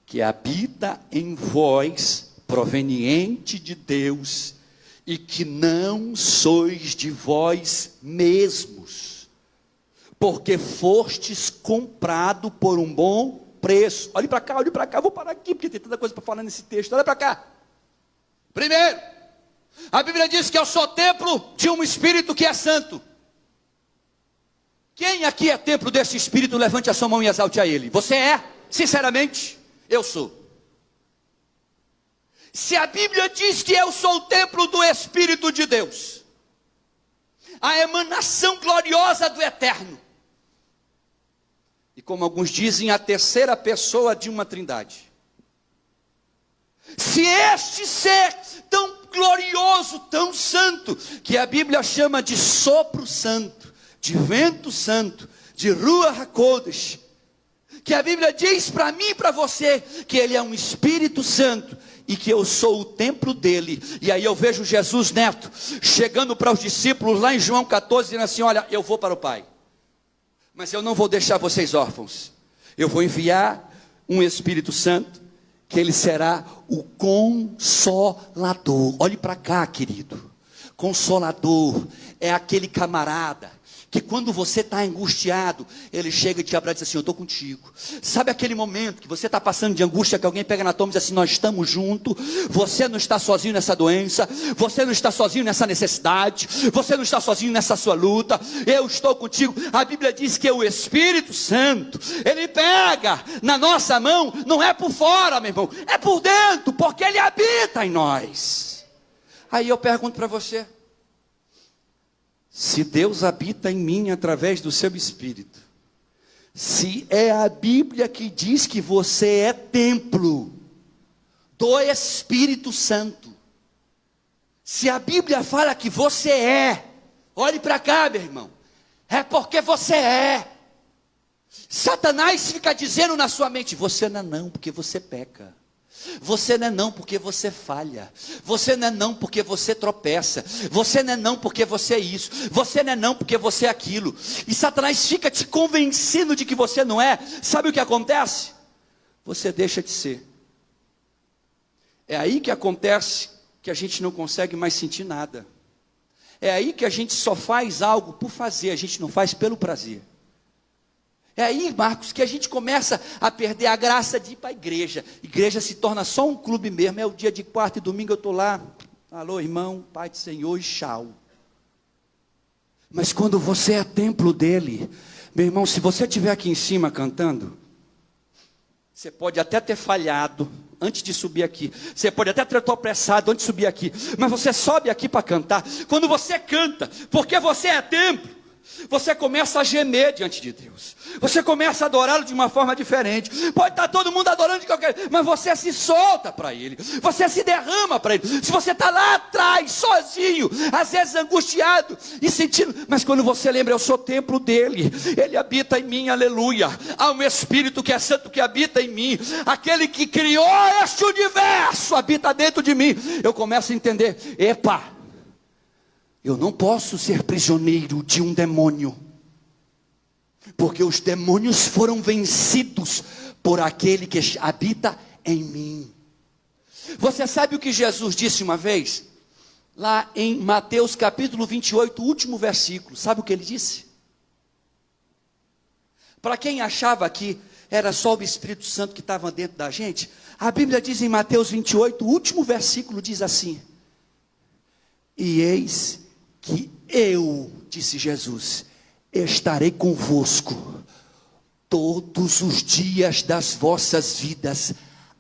que habita em vós, proveniente de Deus, e que não sois de vós mesmos, porque fostes comprado por um bom preço. Olhe para cá, vou parar aqui, porque tem tanta coisa para falar nesse texto. Olha para cá. Primeiro, a Bíblia diz que eu sou templo de um Espírito que é santo. Quem aqui é templo desse Espírito? Levante a sua mão e exalte a Ele. Você é? Sinceramente, eu sou. Se a Bíblia diz que eu sou o templo do Espírito de Deus, a emanação gloriosa do eterno. E como alguns dizem, a terceira pessoa de uma trindade. Se este ser tão glorioso, tão santo, que a Bíblia chama de sopro santo, de vento santo, de Ruach HaKodesh, que a Bíblia diz para mim e para você, que Ele é um Espírito Santo, e que eu sou o templo dele. E aí eu vejo Jesus Neto, chegando para os discípulos, lá em João 14, dizendo assim, olha, eu vou para o Pai, mas eu não vou deixar vocês órfãos, eu vou enviar um Espírito Santo, que ele será o Consolador. Olhe para cá, querido. Consolador é aquele camarada que quando você está angustiado, ele chega e te abraça e diz assim, eu estou contigo. Sabe aquele momento que você está passando de angústia, que alguém pega na tua mão e diz assim, nós estamos juntos, você não está sozinho nessa doença, você não está sozinho nessa necessidade, você não está sozinho nessa sua luta, eu estou contigo. A Bíblia diz que o Espírito Santo, ele pega na nossa mão, não é por fora, meu irmão, é por dentro, porque ele habita em nós. Aí eu pergunto para você, se Deus habita em mim através do seu Espírito, se é a Bíblia que diz que você é templo do Espírito Santo, se a Bíblia fala que você é, olhe para cá, meu irmão, é porque você é. Satanás fica dizendo na sua mente, você não, porque você peca. Você não, porque você falha. Você não, porque você tropeça. Você não, porque você é isso. Você não, porque você é aquilo. E Satanás fica te convencendo de que você não é. Sabe o que acontece? Você deixa de ser. É aí que acontece que a gente não consegue mais sentir nada. É aí que a gente só faz algo por fazer, a gente não faz pelo prazer. É aí, Marcos, que a gente começa a perder a graça de ir para a igreja. Igreja se torna só um clube mesmo. É o dia de quarta e domingo, eu estou lá. Alô, irmão, Pai do Senhor, e tchau. Mas quando você é templo dele, meu irmão, se você estiver aqui em cima cantando, você pode até ter falhado antes de subir aqui. Você pode até ter tropeçado antes de subir aqui. Mas você sobe aqui para cantar. Quando você canta, porque você é templo, você começa a gemer diante de Deus. Você começa a adorá-lo de uma forma diferente. Pode estar todo mundo adorando de qualquer, mas você se solta para Ele. Você se derrama para Ele. Se você está lá atrás, sozinho, às vezes angustiado e sentindo, mas quando você lembra, eu sou templo dele, Ele habita em mim, aleluia. Há um Espírito que é santo que habita em mim. Aquele que criou este universo habita dentro de mim. Eu começo a entender, epa, eu não posso ser prisioneiro de um demônio, porque os demônios foram vencidos por aquele que habita em mim. Você sabe o que Jesus disse uma vez? Lá em Mateus capítulo 28, último versículo. Sabe o que ele disse? Para quem achava que era só o Espírito Santo que estava dentro da gente, a Bíblia diz em Mateus 28, o último versículo diz assim: e eis que eu, disse Jesus, estarei convosco todos os dias das vossas vidas,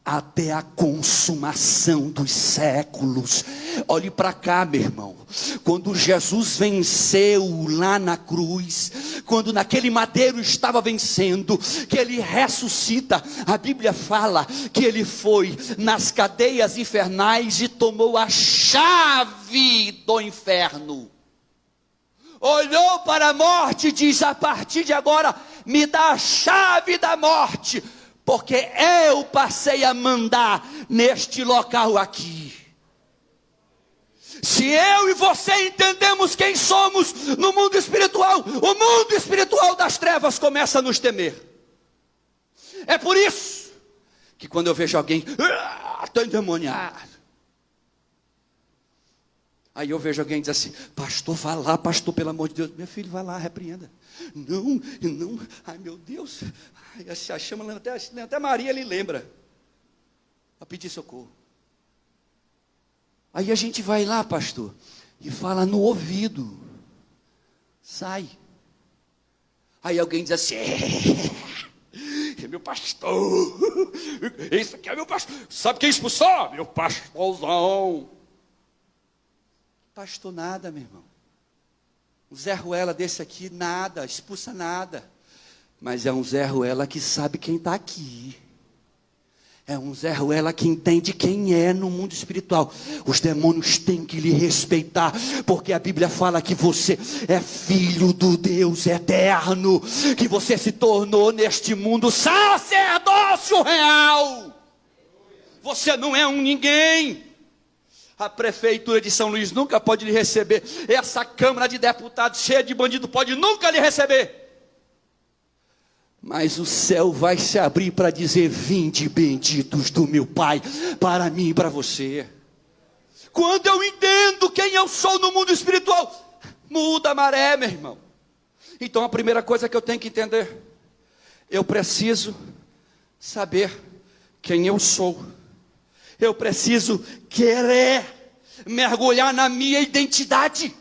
até a consumação dos séculos. Olhe para cá, meu irmão. Quando Jesus venceu lá na cruz, quando naquele madeiro estava vencendo, que ele ressuscita, a Bíblia fala que ele foi nas cadeias infernais e tomou a chave do inferno. Olhou para a morte e diz: a partir de agora me dá a chave da morte, porque eu passei a mandar neste local aqui. Se eu e você entendemos quem somos no mundo espiritual, o mundo espiritual das trevas começa a nos temer. É por isso que quando eu vejo alguém, estou endemoniado, aí eu vejo alguém dizer assim: pastor, vá lá, pastor, pelo amor de Deus. Meu filho, vai lá, repreenda. Não, ai meu Deus, ai, chama, até Maria ele lembra, a pedir socorro. Aí a gente vai lá, pastor, e fala no ouvido, sai. Aí alguém diz assim: é meu pastor, isso aqui é meu pastor. Sabe quem expulsou? Meu pastorzão. Pastor nada, meu irmão. Um Zé Ruela desse aqui, nada, expulsa nada. Mas é um Zé Ruela que sabe quem está aqui. É um Zé Ruela que entende quem é no mundo espiritual. Os demônios têm que lhe respeitar, porque a Bíblia fala que você é filho do Deus eterno, que você se tornou neste mundo sacerdócio real. Você não é um ninguém. A prefeitura de São Luís nunca pode lhe receber. Essa Câmara de Deputados cheia de bandido pode nunca lhe receber. Mas o céu vai se abrir para dizer: vinde benditos do meu Pai, para mim e para você. Quando eu entendo quem eu sou no mundo espiritual, muda a maré, meu irmão. Então a primeira coisa que eu tenho que entender, eu preciso saber quem eu sou. Eu preciso querer mergulhar na minha identidade.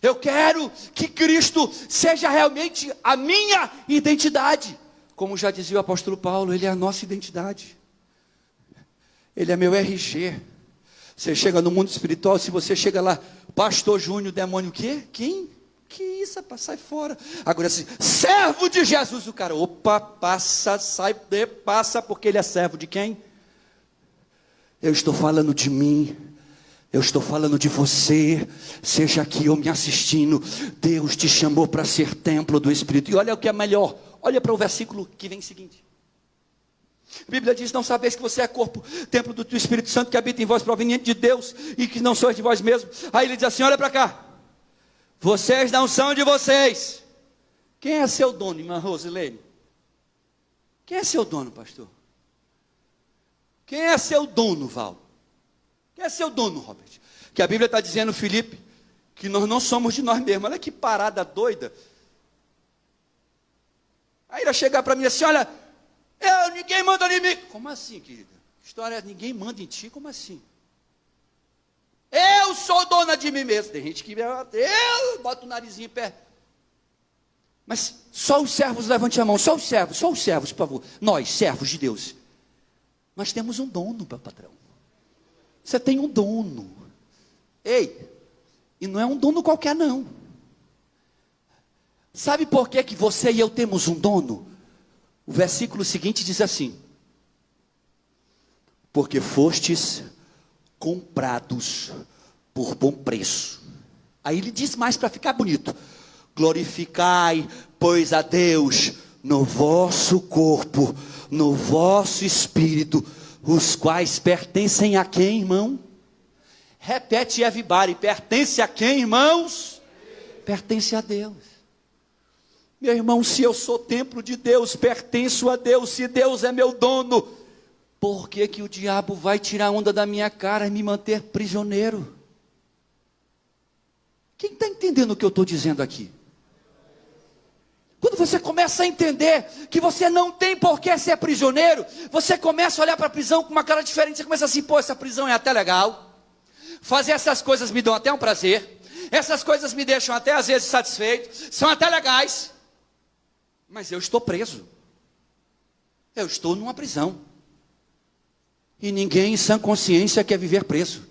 Eu quero que Cristo seja realmente a minha identidade. Como já dizia o apóstolo Paulo, Ele é a nossa identidade. Ele é meu RG. Você chega no mundo espiritual, se você chega lá, pastor Júnior, demônio, o quê? Quem? Que isso, rapaz, sai fora. Agora assim, servo de Jesus, o cara, opa, passa, sai, passa, porque ele é servo de quem? Eu estou falando de mim. Eu estou falando de você, seja aqui ou me assistindo. Deus te chamou para ser templo do Espírito. E olha o que é melhor, olha para o versículo que vem seguinte. A Bíblia diz: não sabeis que você é corpo, templo do teu Espírito Santo, que habita em vós, proveniente de Deus, e que não sois de vós mesmos. Aí ele diz assim, olha para cá. Vocês não são de vocês. Quem é seu dono, irmã Rosilene? Quem é seu dono, pastor? Quem é seu dono, Val? Quem é seu dono, Robert? Que a Bíblia está dizendo, Felipe, que nós não somos de nós mesmos. Olha que parada doida. Aí ele vai chegar para mim assim, olha, ninguém manda em mim. Como assim, querida? História, ninguém manda em ti, como assim? Eu sou dona de mim mesmo. Tem gente que eu boto o narizinho em pé. Mas só os servos, levante a mão, só os servos, por favor. Nós, servos de Deus. Nós temos um dono, patrão. Você tem um dono. Ei, e não é um dono qualquer não. Sabe por que você e eu temos um dono? O versículo seguinte diz assim: porque fostes comprados por bom preço. Aí ele diz mais para ficar bonito: glorificai, pois, a Deus no vosso corpo, no vosso espírito, os quais pertencem a quem, irmão? Repete, everybody, pertence a quem, irmãos? Pertence a Deus. Meu irmão, se eu sou templo de Deus, pertenço a Deus, se Deus é meu dono, por que que o diabo vai tirar onda da minha cara e me manter prisioneiro? Quem está entendendo o que eu estou dizendo aqui? Quando você começa a entender que você não tem por que ser prisioneiro, você começa a olhar para a prisão com uma cara diferente. Você começa assim, pô, essa prisão é até legal. Fazer essas coisas me dão até um prazer. Essas coisas me deixam até às vezes satisfeito. São até legais. Mas eu estou preso. Eu estou numa prisão. E ninguém em sã consciência quer viver preso.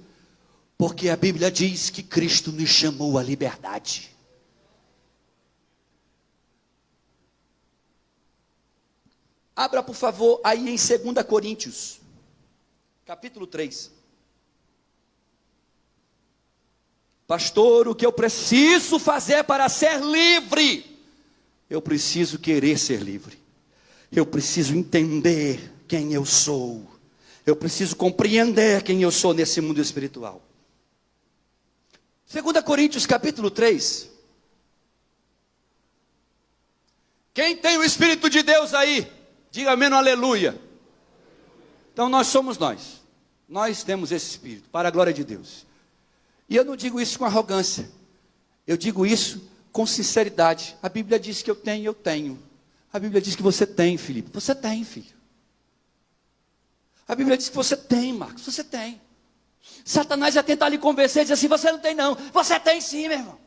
Porque a Bíblia diz que Cristo nos chamou à liberdade. Abra, por favor, aí em 2 Coríntios, capítulo 3. Pastor, o que eu preciso fazer para ser livre? Eu preciso querer ser livre. Eu preciso entender quem eu sou. Eu preciso compreender quem eu sou nesse mundo espiritual. 2 Coríntios, capítulo 3. Quem tem o Espírito de Deus aí? Diga amém, aleluia. Então nós somos nós. Nós temos esse Espírito, para a glória de Deus. E eu não digo isso com arrogância. Eu digo isso com sinceridade. A Bíblia diz que eu tenho. A Bíblia diz que você tem, Felipe. Você tem, filho. A Bíblia diz que você tem, Marcos. Você tem. Satanás ia tentar lhe convencer e dizer assim, você não tem não. Você tem sim, meu irmão.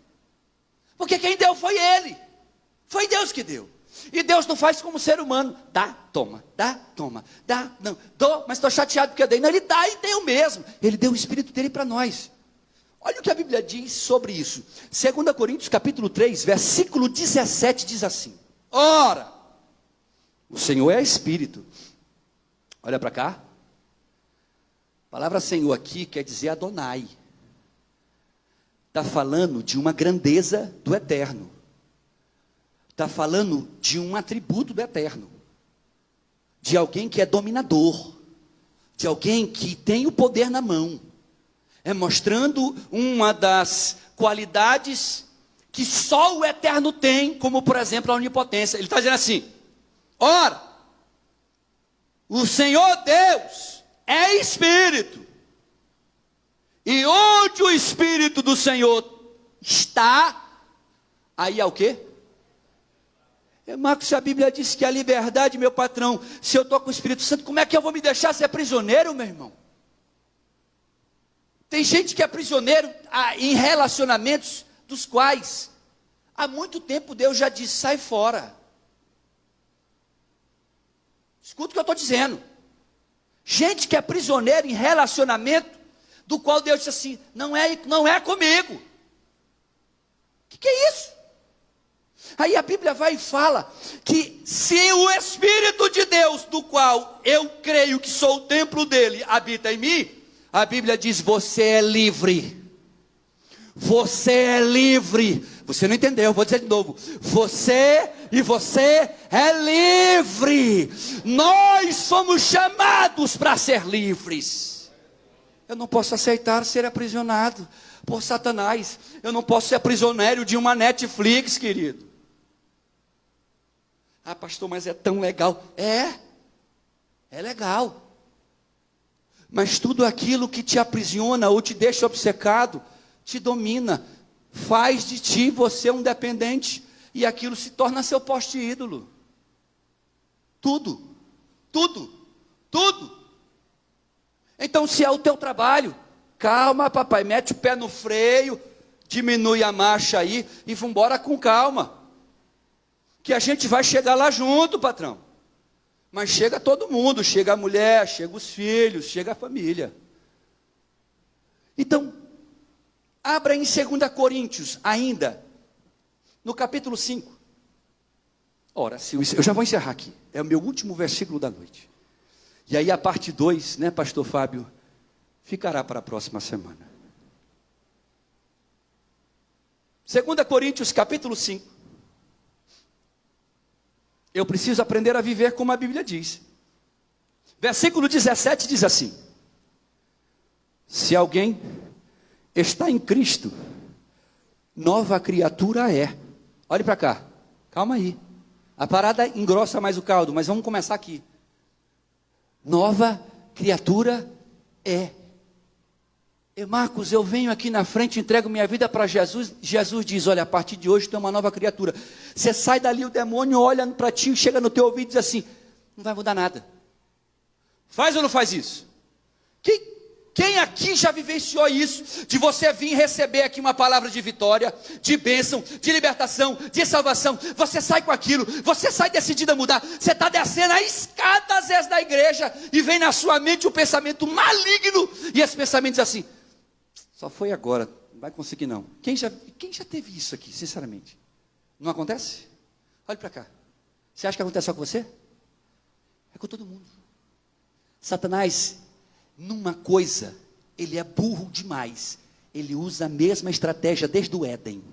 Porque quem deu foi ele. Foi Deus que deu. E Deus não faz como ser humano. Dá, toma, dá, não. Dou, mas estou chateado porque eu dei. Não, ele dá e deu mesmo. Ele deu o Espírito dele para nós. Olha o que a Bíblia diz sobre isso. 2 Coríntios capítulo 3, versículo 17 diz assim: ora, o Senhor é Espírito. Olha para cá. A palavra Senhor aqui quer dizer Adonai. Está falando de uma grandeza do eterno. Está falando de um atributo do eterno. De alguém que é dominador. De alguém que tem o poder na mão. É mostrando uma das qualidades que só o eterno tem, como por exemplo a onipotência. Ele está dizendo assim: ora, o Senhor Deus é Espírito. E onde o Espírito do Senhor está, aí é o quê? Marcos, a Bíblia diz que a liberdade, meu patrão, se eu estou com o Espírito Santo, como é que eu vou me deixar ser prisioneiro, meu irmão? Tem gente que é prisioneiro em relacionamentos dos quais há muito tempo Deus já disse: sai fora. Escuta o que eu estou dizendo. Gente que é prisioneiro em relacionamento do qual Deus disse assim: não é comigo. O que é isso? Aí a Bíblia vai e fala que se o Espírito de Deus, do qual eu creio que sou o templo dele, habita em mim, a Bíblia diz: você é livre. Você é livre. Você não entendeu, eu vou dizer de novo. Você é livre. Nós somos chamados para ser livres. Eu não posso aceitar ser aprisionado por Satanás. Eu não posso ser prisioneiro de uma Netflix, querido. Ah, pastor, mas é tão legal. É legal. Mas tudo aquilo que te aprisiona ou te deixa obcecado, te domina, faz de ti você um dependente, e aquilo se torna seu poste ídolo. Tudo. Então, se é o teu trabalho, calma, papai, mete o pé no freio, diminui a marcha aí e vambora com calma. Que a gente vai chegar lá junto, patrão. Mas chega todo mundo, chega a mulher, chega os filhos, chega a família. Então, abra em 2 Coríntios, ainda, no capítulo 5. Ora, eu já vou encerrar aqui, é o meu último versículo da noite. E aí a parte 2, né, pastor Fábio, ficará para a próxima semana. 2 Coríntios, capítulo 5. Eu preciso aprender a viver como a Bíblia diz. Versículo 17 diz assim: se alguém está em Cristo, nova criatura é. Olhe para cá, calma aí. A parada engrossa mais o caldo, mas vamos começar aqui. Nova criatura é. E Marcos, eu venho aqui na frente, entrego minha vida para Jesus. Jesus diz: olha, a partir de hoje tu é uma nova criatura. Você sai dali, o demônio olha para ti, chega no teu ouvido e diz assim: não vai mudar nada. Faz ou não faz isso? Quem aqui já vivenciou isso? De você vir receber aqui uma palavra de vitória, de bênção, de libertação, de salvação. Você sai com aquilo, você sai decidido a mudar. Você está descendo a escada às vezes da igreja e vem na sua mente um pensamento maligno. E esse pensamento diz assim: só foi agora, não vai conseguir não. Quem já teve isso aqui, sinceramente? Não acontece? Olha para cá. Você acha que acontece só com você? É com todo mundo. Satanás, numa coisa, ele é burro demais. Ele usa a mesma estratégia desde o Éden.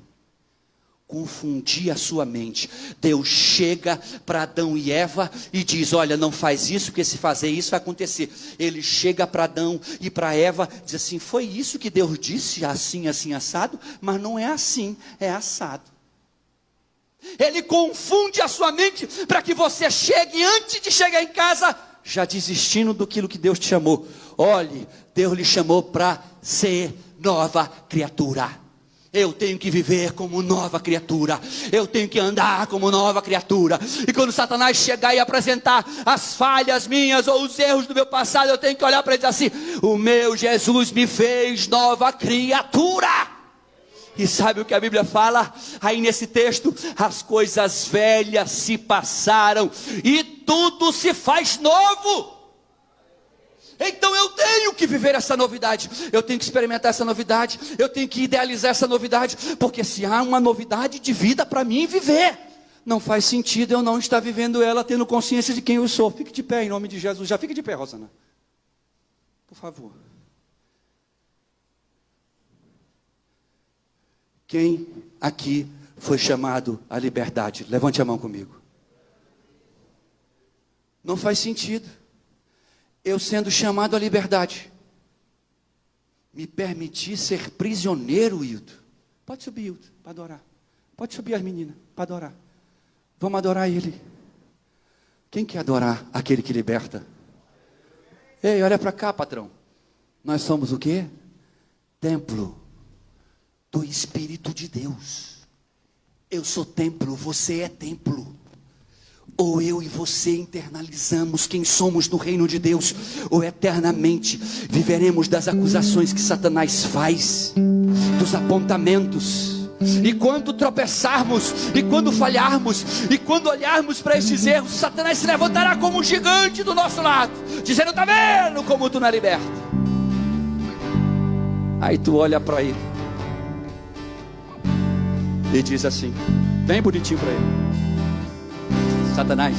Confundir a sua mente. Deus chega para Adão e Eva e diz: olha, não faz isso, porque se fazer isso vai acontecer. Ele chega para Adão e para Eva, diz assim: foi isso que Deus disse, assim, assim, assado? Mas não é assim, é assado. Ele confunde a sua mente para que você chegue, antes de chegar em casa, já desistindo daquilo que Deus te chamou. Olhe, Deus lhe chamou para ser nova criatura. Eu tenho que viver como nova criatura. Eu tenho que andar como nova criatura. E quando Satanás chegar e apresentar as falhas minhas ou os erros do meu passado, eu tenho que olhar para ele e dizer assim: o meu Jesus me fez nova criatura. E sabe o que a Bíblia fala? Aí nesse texto: as coisas velhas se passaram e tudo se faz novo. Então eu tenho que viver essa novidade, eu tenho que experimentar essa novidade, eu tenho que idealizar essa novidade, porque se há uma novidade de vida para mim viver, não faz sentido eu não estar vivendo ela tendo consciência de quem eu sou. Fique de pé em nome de Jesus. Já fique de pé, Rosana, por favor. Quem aqui foi chamado à liberdade? Levante a mão comigo. Não faz sentido eu, sendo chamado à liberdade, me permitir ser prisioneiro, Hildo. Pode subir, Hildo, para adorar. Pode subir as meninas, para adorar. Vamos adorar Ele. Quem quer adorar aquele que liberta? Ei, olha para cá, patrão. Nós somos o quê? Templo do Espírito de Deus. Eu sou templo, você é templo. Ou eu e você internalizamos quem somos no reino de Deus, ou eternamente viveremos das acusações que Satanás faz, dos apontamentos. E quando tropeçarmos, e quando falharmos, e quando olharmos para estes erros, Satanás se levantará como um gigante do nosso lado, dizendo: está vendo como tu não é liberto? Aí tu olha para ele e diz assim, bem bonitinho para ele: Satanás,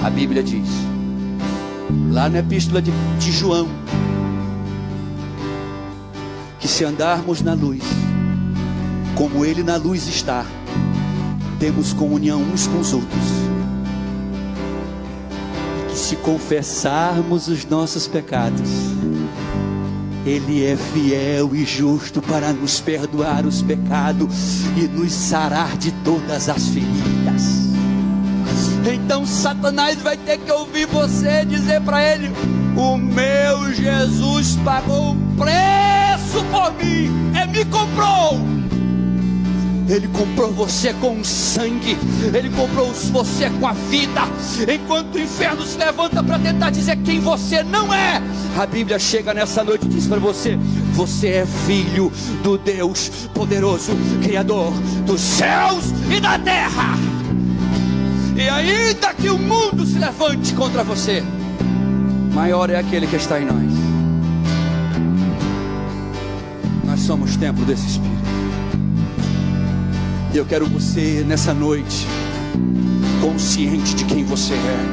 a Bíblia diz, lá na epístola de João, que se andarmos na luz, como Ele na luz está, temos comunhão uns com os outros, e que se confessarmos os nossos pecados, Ele é fiel e justo para nos perdoar os pecados e nos sarar de todas as feridas. Então Satanás vai ter que ouvir você dizer para ele: o meu Jesus pagou um preço por mim, me comprou. Ele comprou você com o sangue, Ele comprou você com a vida. Enquanto o inferno se levanta para tentar dizer quem você não é, a Bíblia chega nessa noite e diz para você: você é filho do Deus poderoso, Criador dos céus e da terra. E ainda que o mundo se levante contra você, maior é aquele que está em nós. Nós somos templo desse Espírito. E eu quero você nessa noite consciente de quem você é.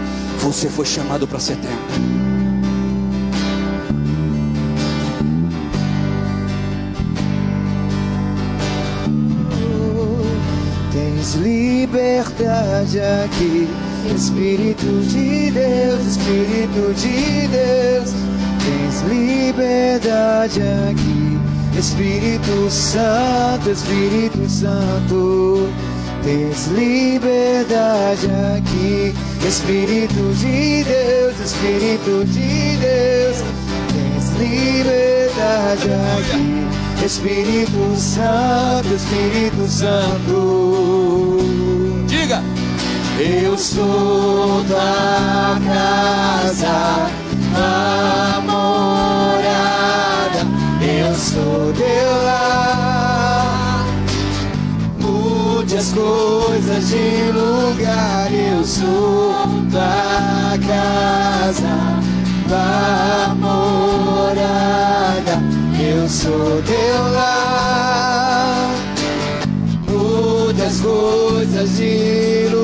Você foi chamado para ser templo. Tens liberdade aqui, Espírito de Deus, Espírito de Deus. Tens liberdade aqui, Espírito Santo, Espírito Santo. Tens liberdade aqui, Espírito de Deus, Espírito de Deus. Tens liberdade aqui, Espírito Santo, Espírito Santo. Diga: eu sou da casa, a morada, eu sou teu lar. Mude as coisas de lugar, eu sou da casa, da morada, eu sou teu lar. Mude as coisas de lugar.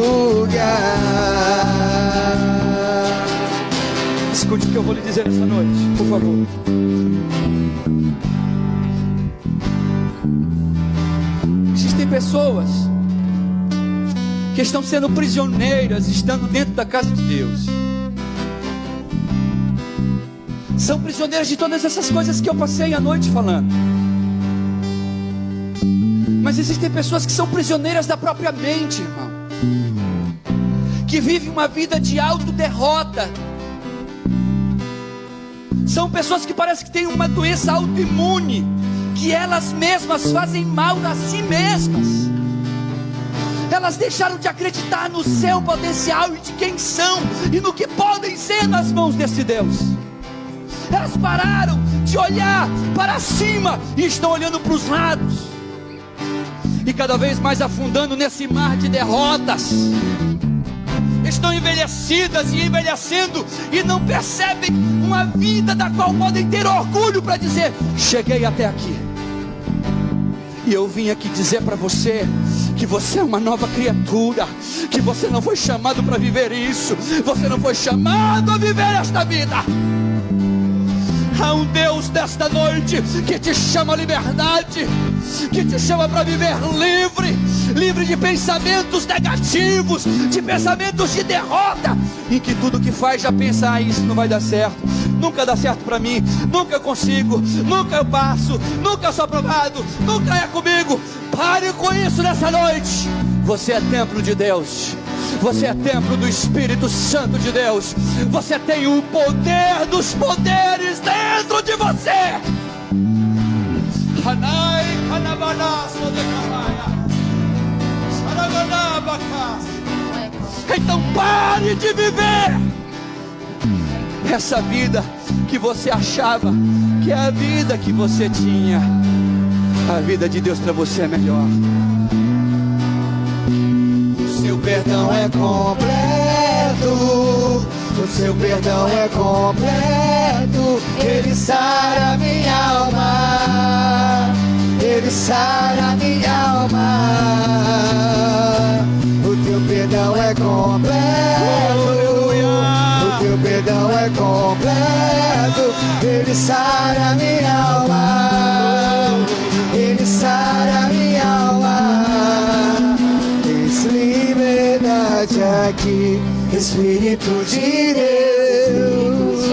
Escute o que eu vou lhe dizer nessa noite, por favor. Existem pessoas que estão sendo prisioneiras, estando dentro da casa de Deus. São prisioneiras de todas essas coisas que eu passei a noite falando. Mas existem pessoas que são prisioneiras da própria mente, irmão, que vivem uma vida de autoderrota. São pessoas que parece que têm uma doença autoimune, que elas mesmas fazem mal a si mesmas. Elas deixaram de acreditar no seu potencial e de quem são e no que podem ser nas mãos desse Deus. Elas pararam de olhar para cima e estão olhando para os lados, e cada vez mais afundando nesse mar de derrotas. estão envelhecidas e envelhecendo e não percebem uma vida da qual podem ter orgulho para dizer: cheguei até aqui. E eu vim aqui dizer para você que você é uma nova criatura, que você não foi chamado para viver isso, você não foi chamado a viver esta vida. Há um Deus desta noite que te chama à liberdade, que te chama para viver livre, livre de pensamentos negativos, de pensamentos de derrota, em que tudo que faz já pensa: ah, isso não vai dar certo, nunca dá certo para mim, nunca eu consigo, nunca eu passo, nunca eu sou aprovado, nunca é comigo. Pare com isso nessa noite. Você é templo de Deus, você é templo do Espírito Santo de Deus, você tem o poder dos poderes dentro de você. Então pare de viver essa vida que você achava que é a vida que você tinha. A vida de Deus para você é melhor. O seu perdão é completo, o seu perdão é completo. Ele sara minha alma, ele sara minha alma. O teu perdão é completo, o teu perdão é completo. Ele sara minha alma, ele sara minha alma. Tens liberdade aqui, Espírito de Deus.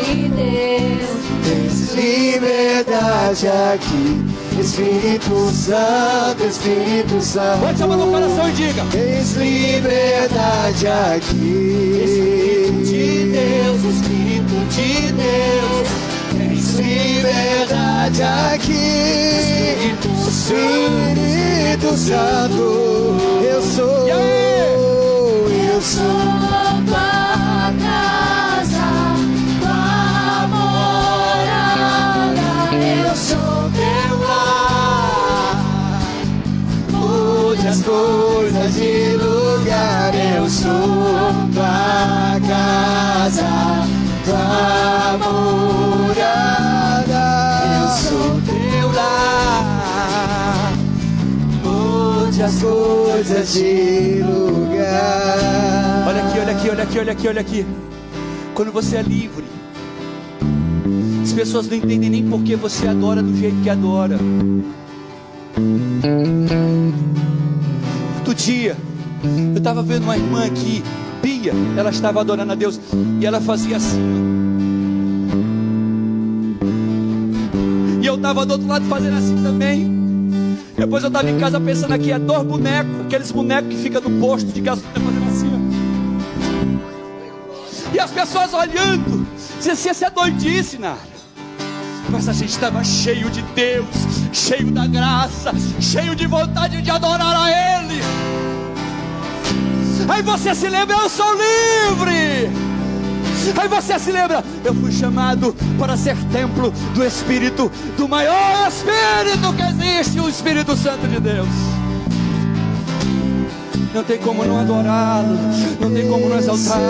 Tens liberdade aqui, Espírito Santo, Espírito Santo. Pode chamar no coração e diga: tens liberdade aqui, Espírito de Deus, Espírito de Deus. tens liberdade aqui, Espírito Santo. Eu sou tua casa, tua morada. Eu sou teu lar. mude as coisas de lugar. Eu sou tua casa, tua morada. Eu sou teu lar. Mude as coisas de lugar. Olha aqui, olha aqui, olha aqui, olha aqui, olha aqui. Quando você é livre, as pessoas não entendem nem por que você adora do jeito que adora. Outro dia, eu estava vendo uma irmã aqui, Bia, ela estava adorando a Deus e ela fazia assim. E eu estava do outro lado fazendo assim também. Depois eu estava em casa pensando aqui, é 2 bonecos, aqueles bonecos que ficam no posto de gasolina fazendo assim, ó. E as pessoas olhando, dizendo assim: essa é doidice, Nara. Mas a gente estava cheio de Deus, cheio da graça, cheio de vontade de adorar a Ele. Aí você se lembra: eu sou livre. Aí você se lembra: eu fui chamado para ser templo do Espírito, do maior Espírito que existe, o Espírito Santo de Deus. Não tem como não adorá-lo, não tem como não exaltá-lo.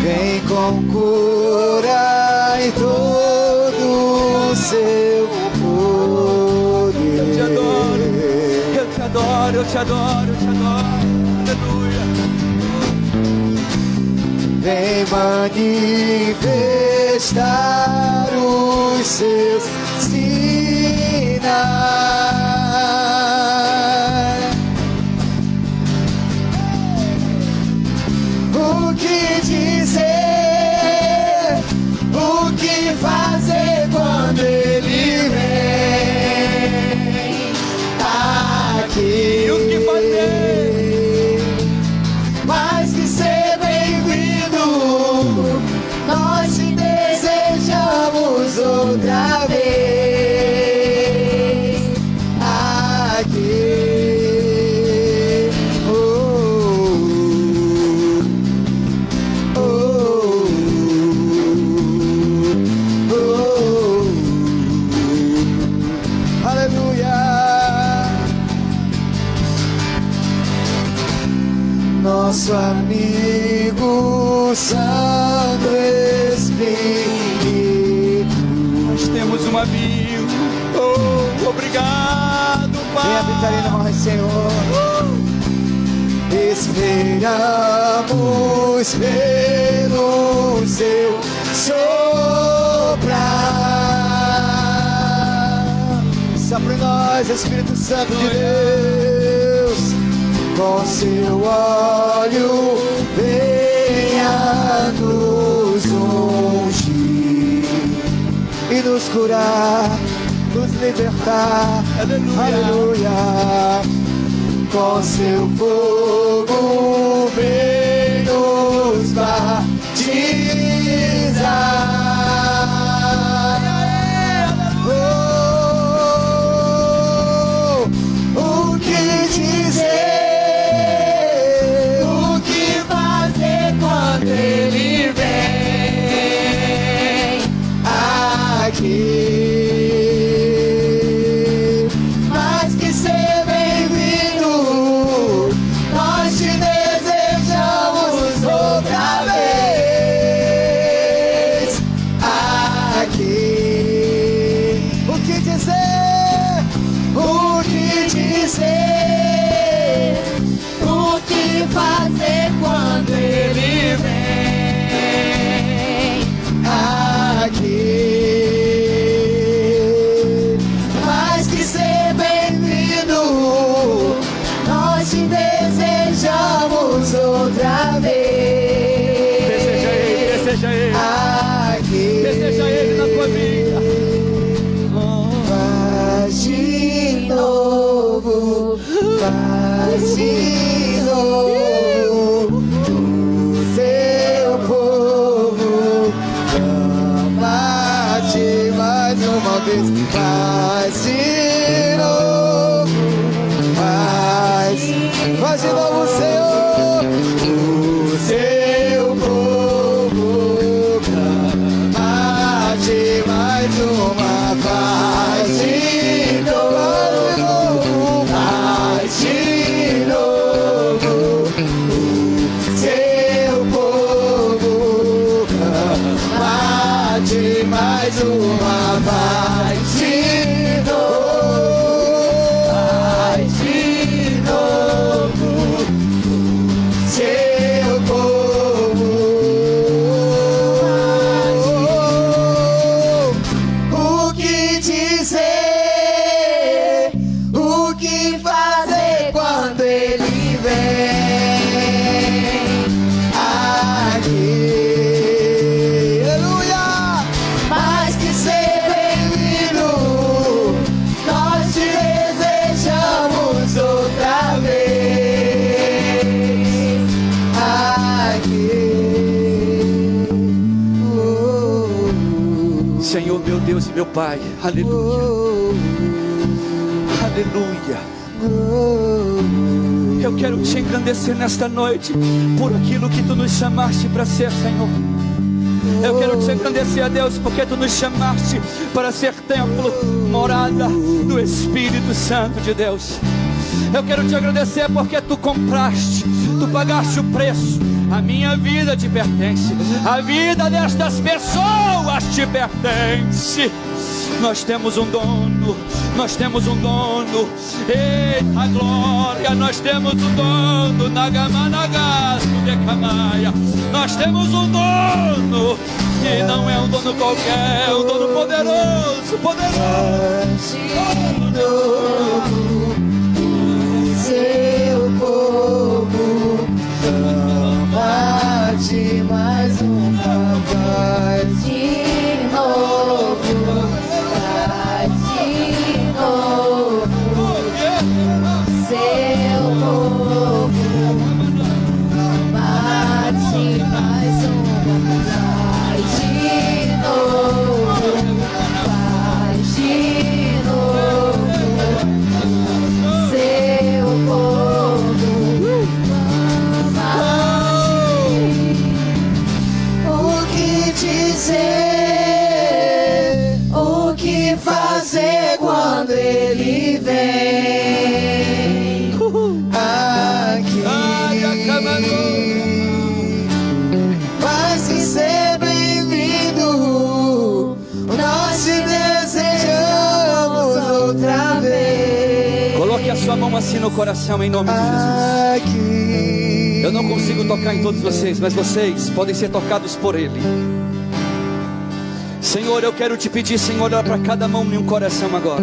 Vem com cura e todo o seu poder. Eu te adoro, eu te adoro, eu te adoro, eu te adoro. Aleluia. Vem manifestar os seus sinais. O que dizer, o que fazer quando Ele vem aqui? E o que fazer? Mais que ser bem-vindo, nós te desejamos outra vez. Senhor. Esperamos pelo seu soprar. Sopra em nós, Espírito Santo de Deus, com seu óleo venha nos ungir e nos curar, nos libertar. Aleluia. Aleluia. Com seu fogo vem nos batizar. Oh, o que dizer, o que fazer quando ele vem aqui? Fazer quando ele vem aqui. Mais que ser bem-vindo, nós te desejamos outra vez. Deseja ele aqui. Deseja ele na tua vida. Faz de novo, faz de novo. Uma vez, faz de novo, faz de novo, Senhor. O seu povo clama-te mais uma, faz de novo, faz de novo. O seu povo clama-te mais uma. Vai de novo, seu povo. O que dizer, o que fazer quando ele vem aqui? Aleluia! Mais que ser Senhor, meu Deus e meu Pai, aleluia, aleluia. Eu quero te engrandecer nesta noite por aquilo que tu nos chamaste para ser, Senhor. Eu quero te engrandecer, a Deus, porque tu nos chamaste para ser templo, morada do Espírito Santo de Deus. Eu quero te agradecer porque tu compraste, tu pagaste o preço. A minha vida te pertence, a vida destas pessoas te pertence. Nós temos um dono, nós temos um dono. Eita glória, nós temos um dono. Nagamanagasu de Camaia. Nós temos um dono que não é um dono qualquer, é um dono poderoso, poderoso. Seu povo bate mais uma vez de novo, faz de novo, seu povo bate mais uma, faz de novo, faz de novo, seu povo dizer, o que fazer quando ele vem aqui. Mas que ser bem-vindo, nós te desejamos outra vez. Coloque a sua uma mão assim no coração em nome de Jesus. aqui. Eu não consigo tocar em todos vocês, mas vocês podem ser tocados por Ele. Senhor, eu quero te pedir, Senhor, olha para cada mão em um coração agora.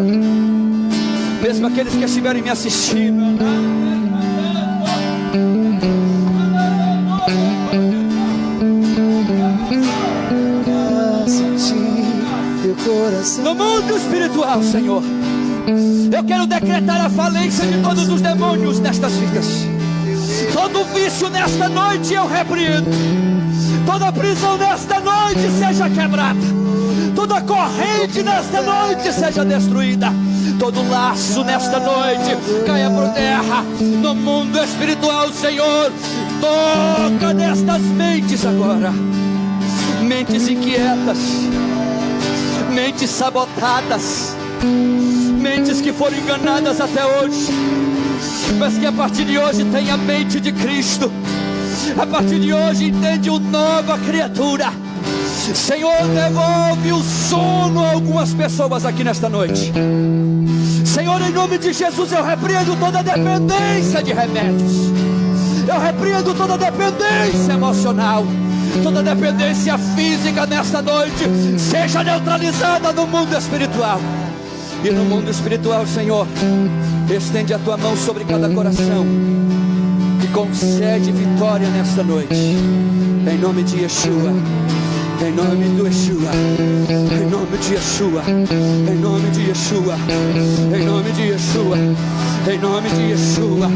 Mesmo aqueles que estiverem me assistindo. No mundo espiritual, Senhor, eu quero decretar a falência de todos os demônios nestas vidas. Todo vício nesta noite eu repreendo. Toda prisão nesta noite seja quebrada. Toda corrente nesta noite seja destruída. Todo laço nesta noite caia por terra. No mundo espiritual, Senhor, toca nestas mentes agora. Mentes inquietas, mentes sabotadas, mentes que foram enganadas até hoje, mas que a partir de hoje tem a mente de Cristo. A partir de hoje entende uma nova criatura. Senhor, devolve o sono a algumas pessoas aqui nesta noite. Senhor, em nome de Jesus, eu repreendo toda dependência de remédios. Eu repreendo toda dependência emocional. Toda dependência física nesta noite seja neutralizada no mundo espiritual. E no mundo espiritual, Senhor, estende a tua mão sobre cada coração e concede vitória nesta noite. Em nome de Yeshua. Em nome do Yeshua, em nome de Yeshua, em nome de Yeshua, em nome de Yeshua, em nome de Yeshua.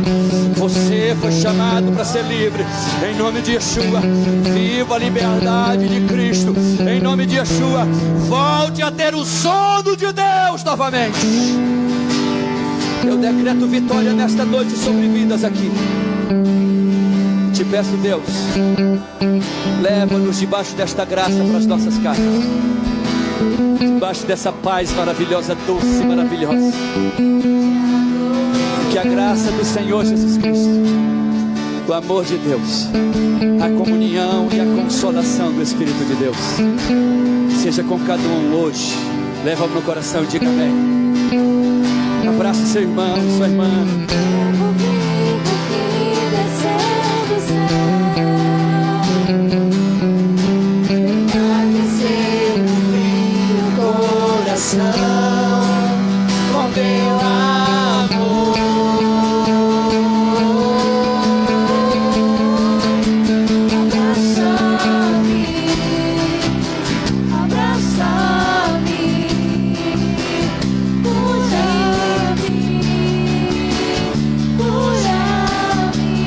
Você foi chamado para ser livre. Em nome de Yeshua, viva a liberdade de Cristo. Em nome de Yeshua, volte a ter o sono de Deus novamente. Eu decreto vitória nesta noite sobre vidas aqui. Te peço, Deus, leva-nos debaixo desta graça para as nossas casas, debaixo dessa paz maravilhosa, doce, maravilhosa. Que a graça do Senhor Jesus Cristo, o amor de Deus, a comunhão e a consolação do Espírito de Deus seja com cada um hoje. Leva-me no coração e diga amém. Abraça seu irmão, sua irmã. Com teu amor, abraça-me, abraça-me, cura-me, cura-me,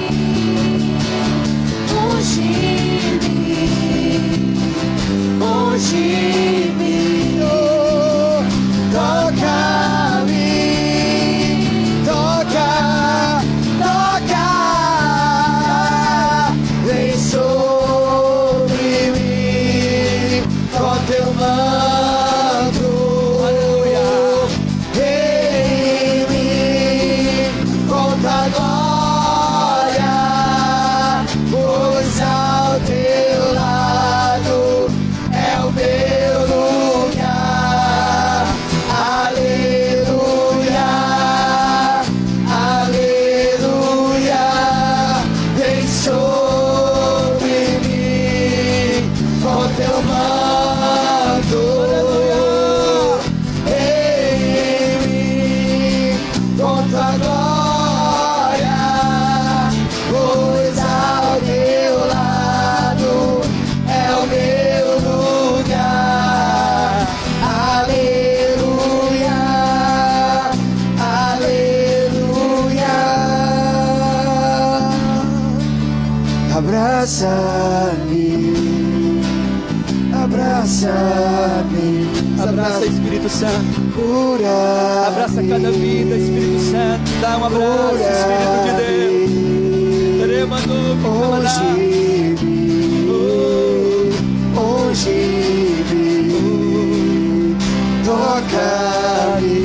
unge-me, abraça-me, Abraça Espírito Santo. cura, Abraça cada vida, Espírito Santo. Dá um abraço, Espírito de Deus. unge-me, toca-me,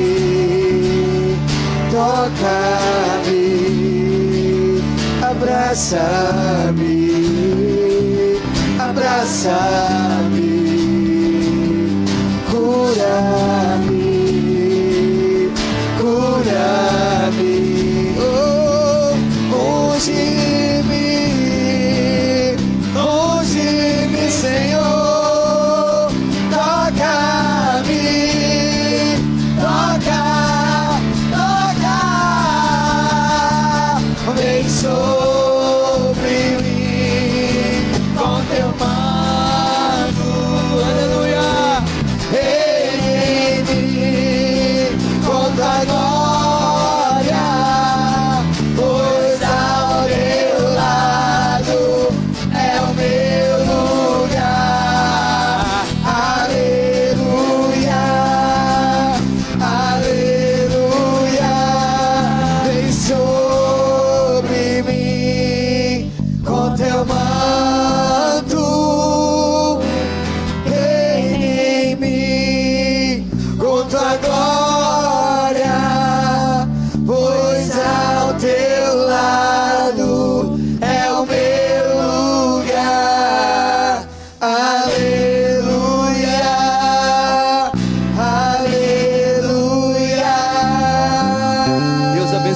toca-me, abraça-me, abraça-me, cura-me, cura-me.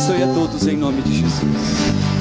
abençoe a todos em nome de Jesus.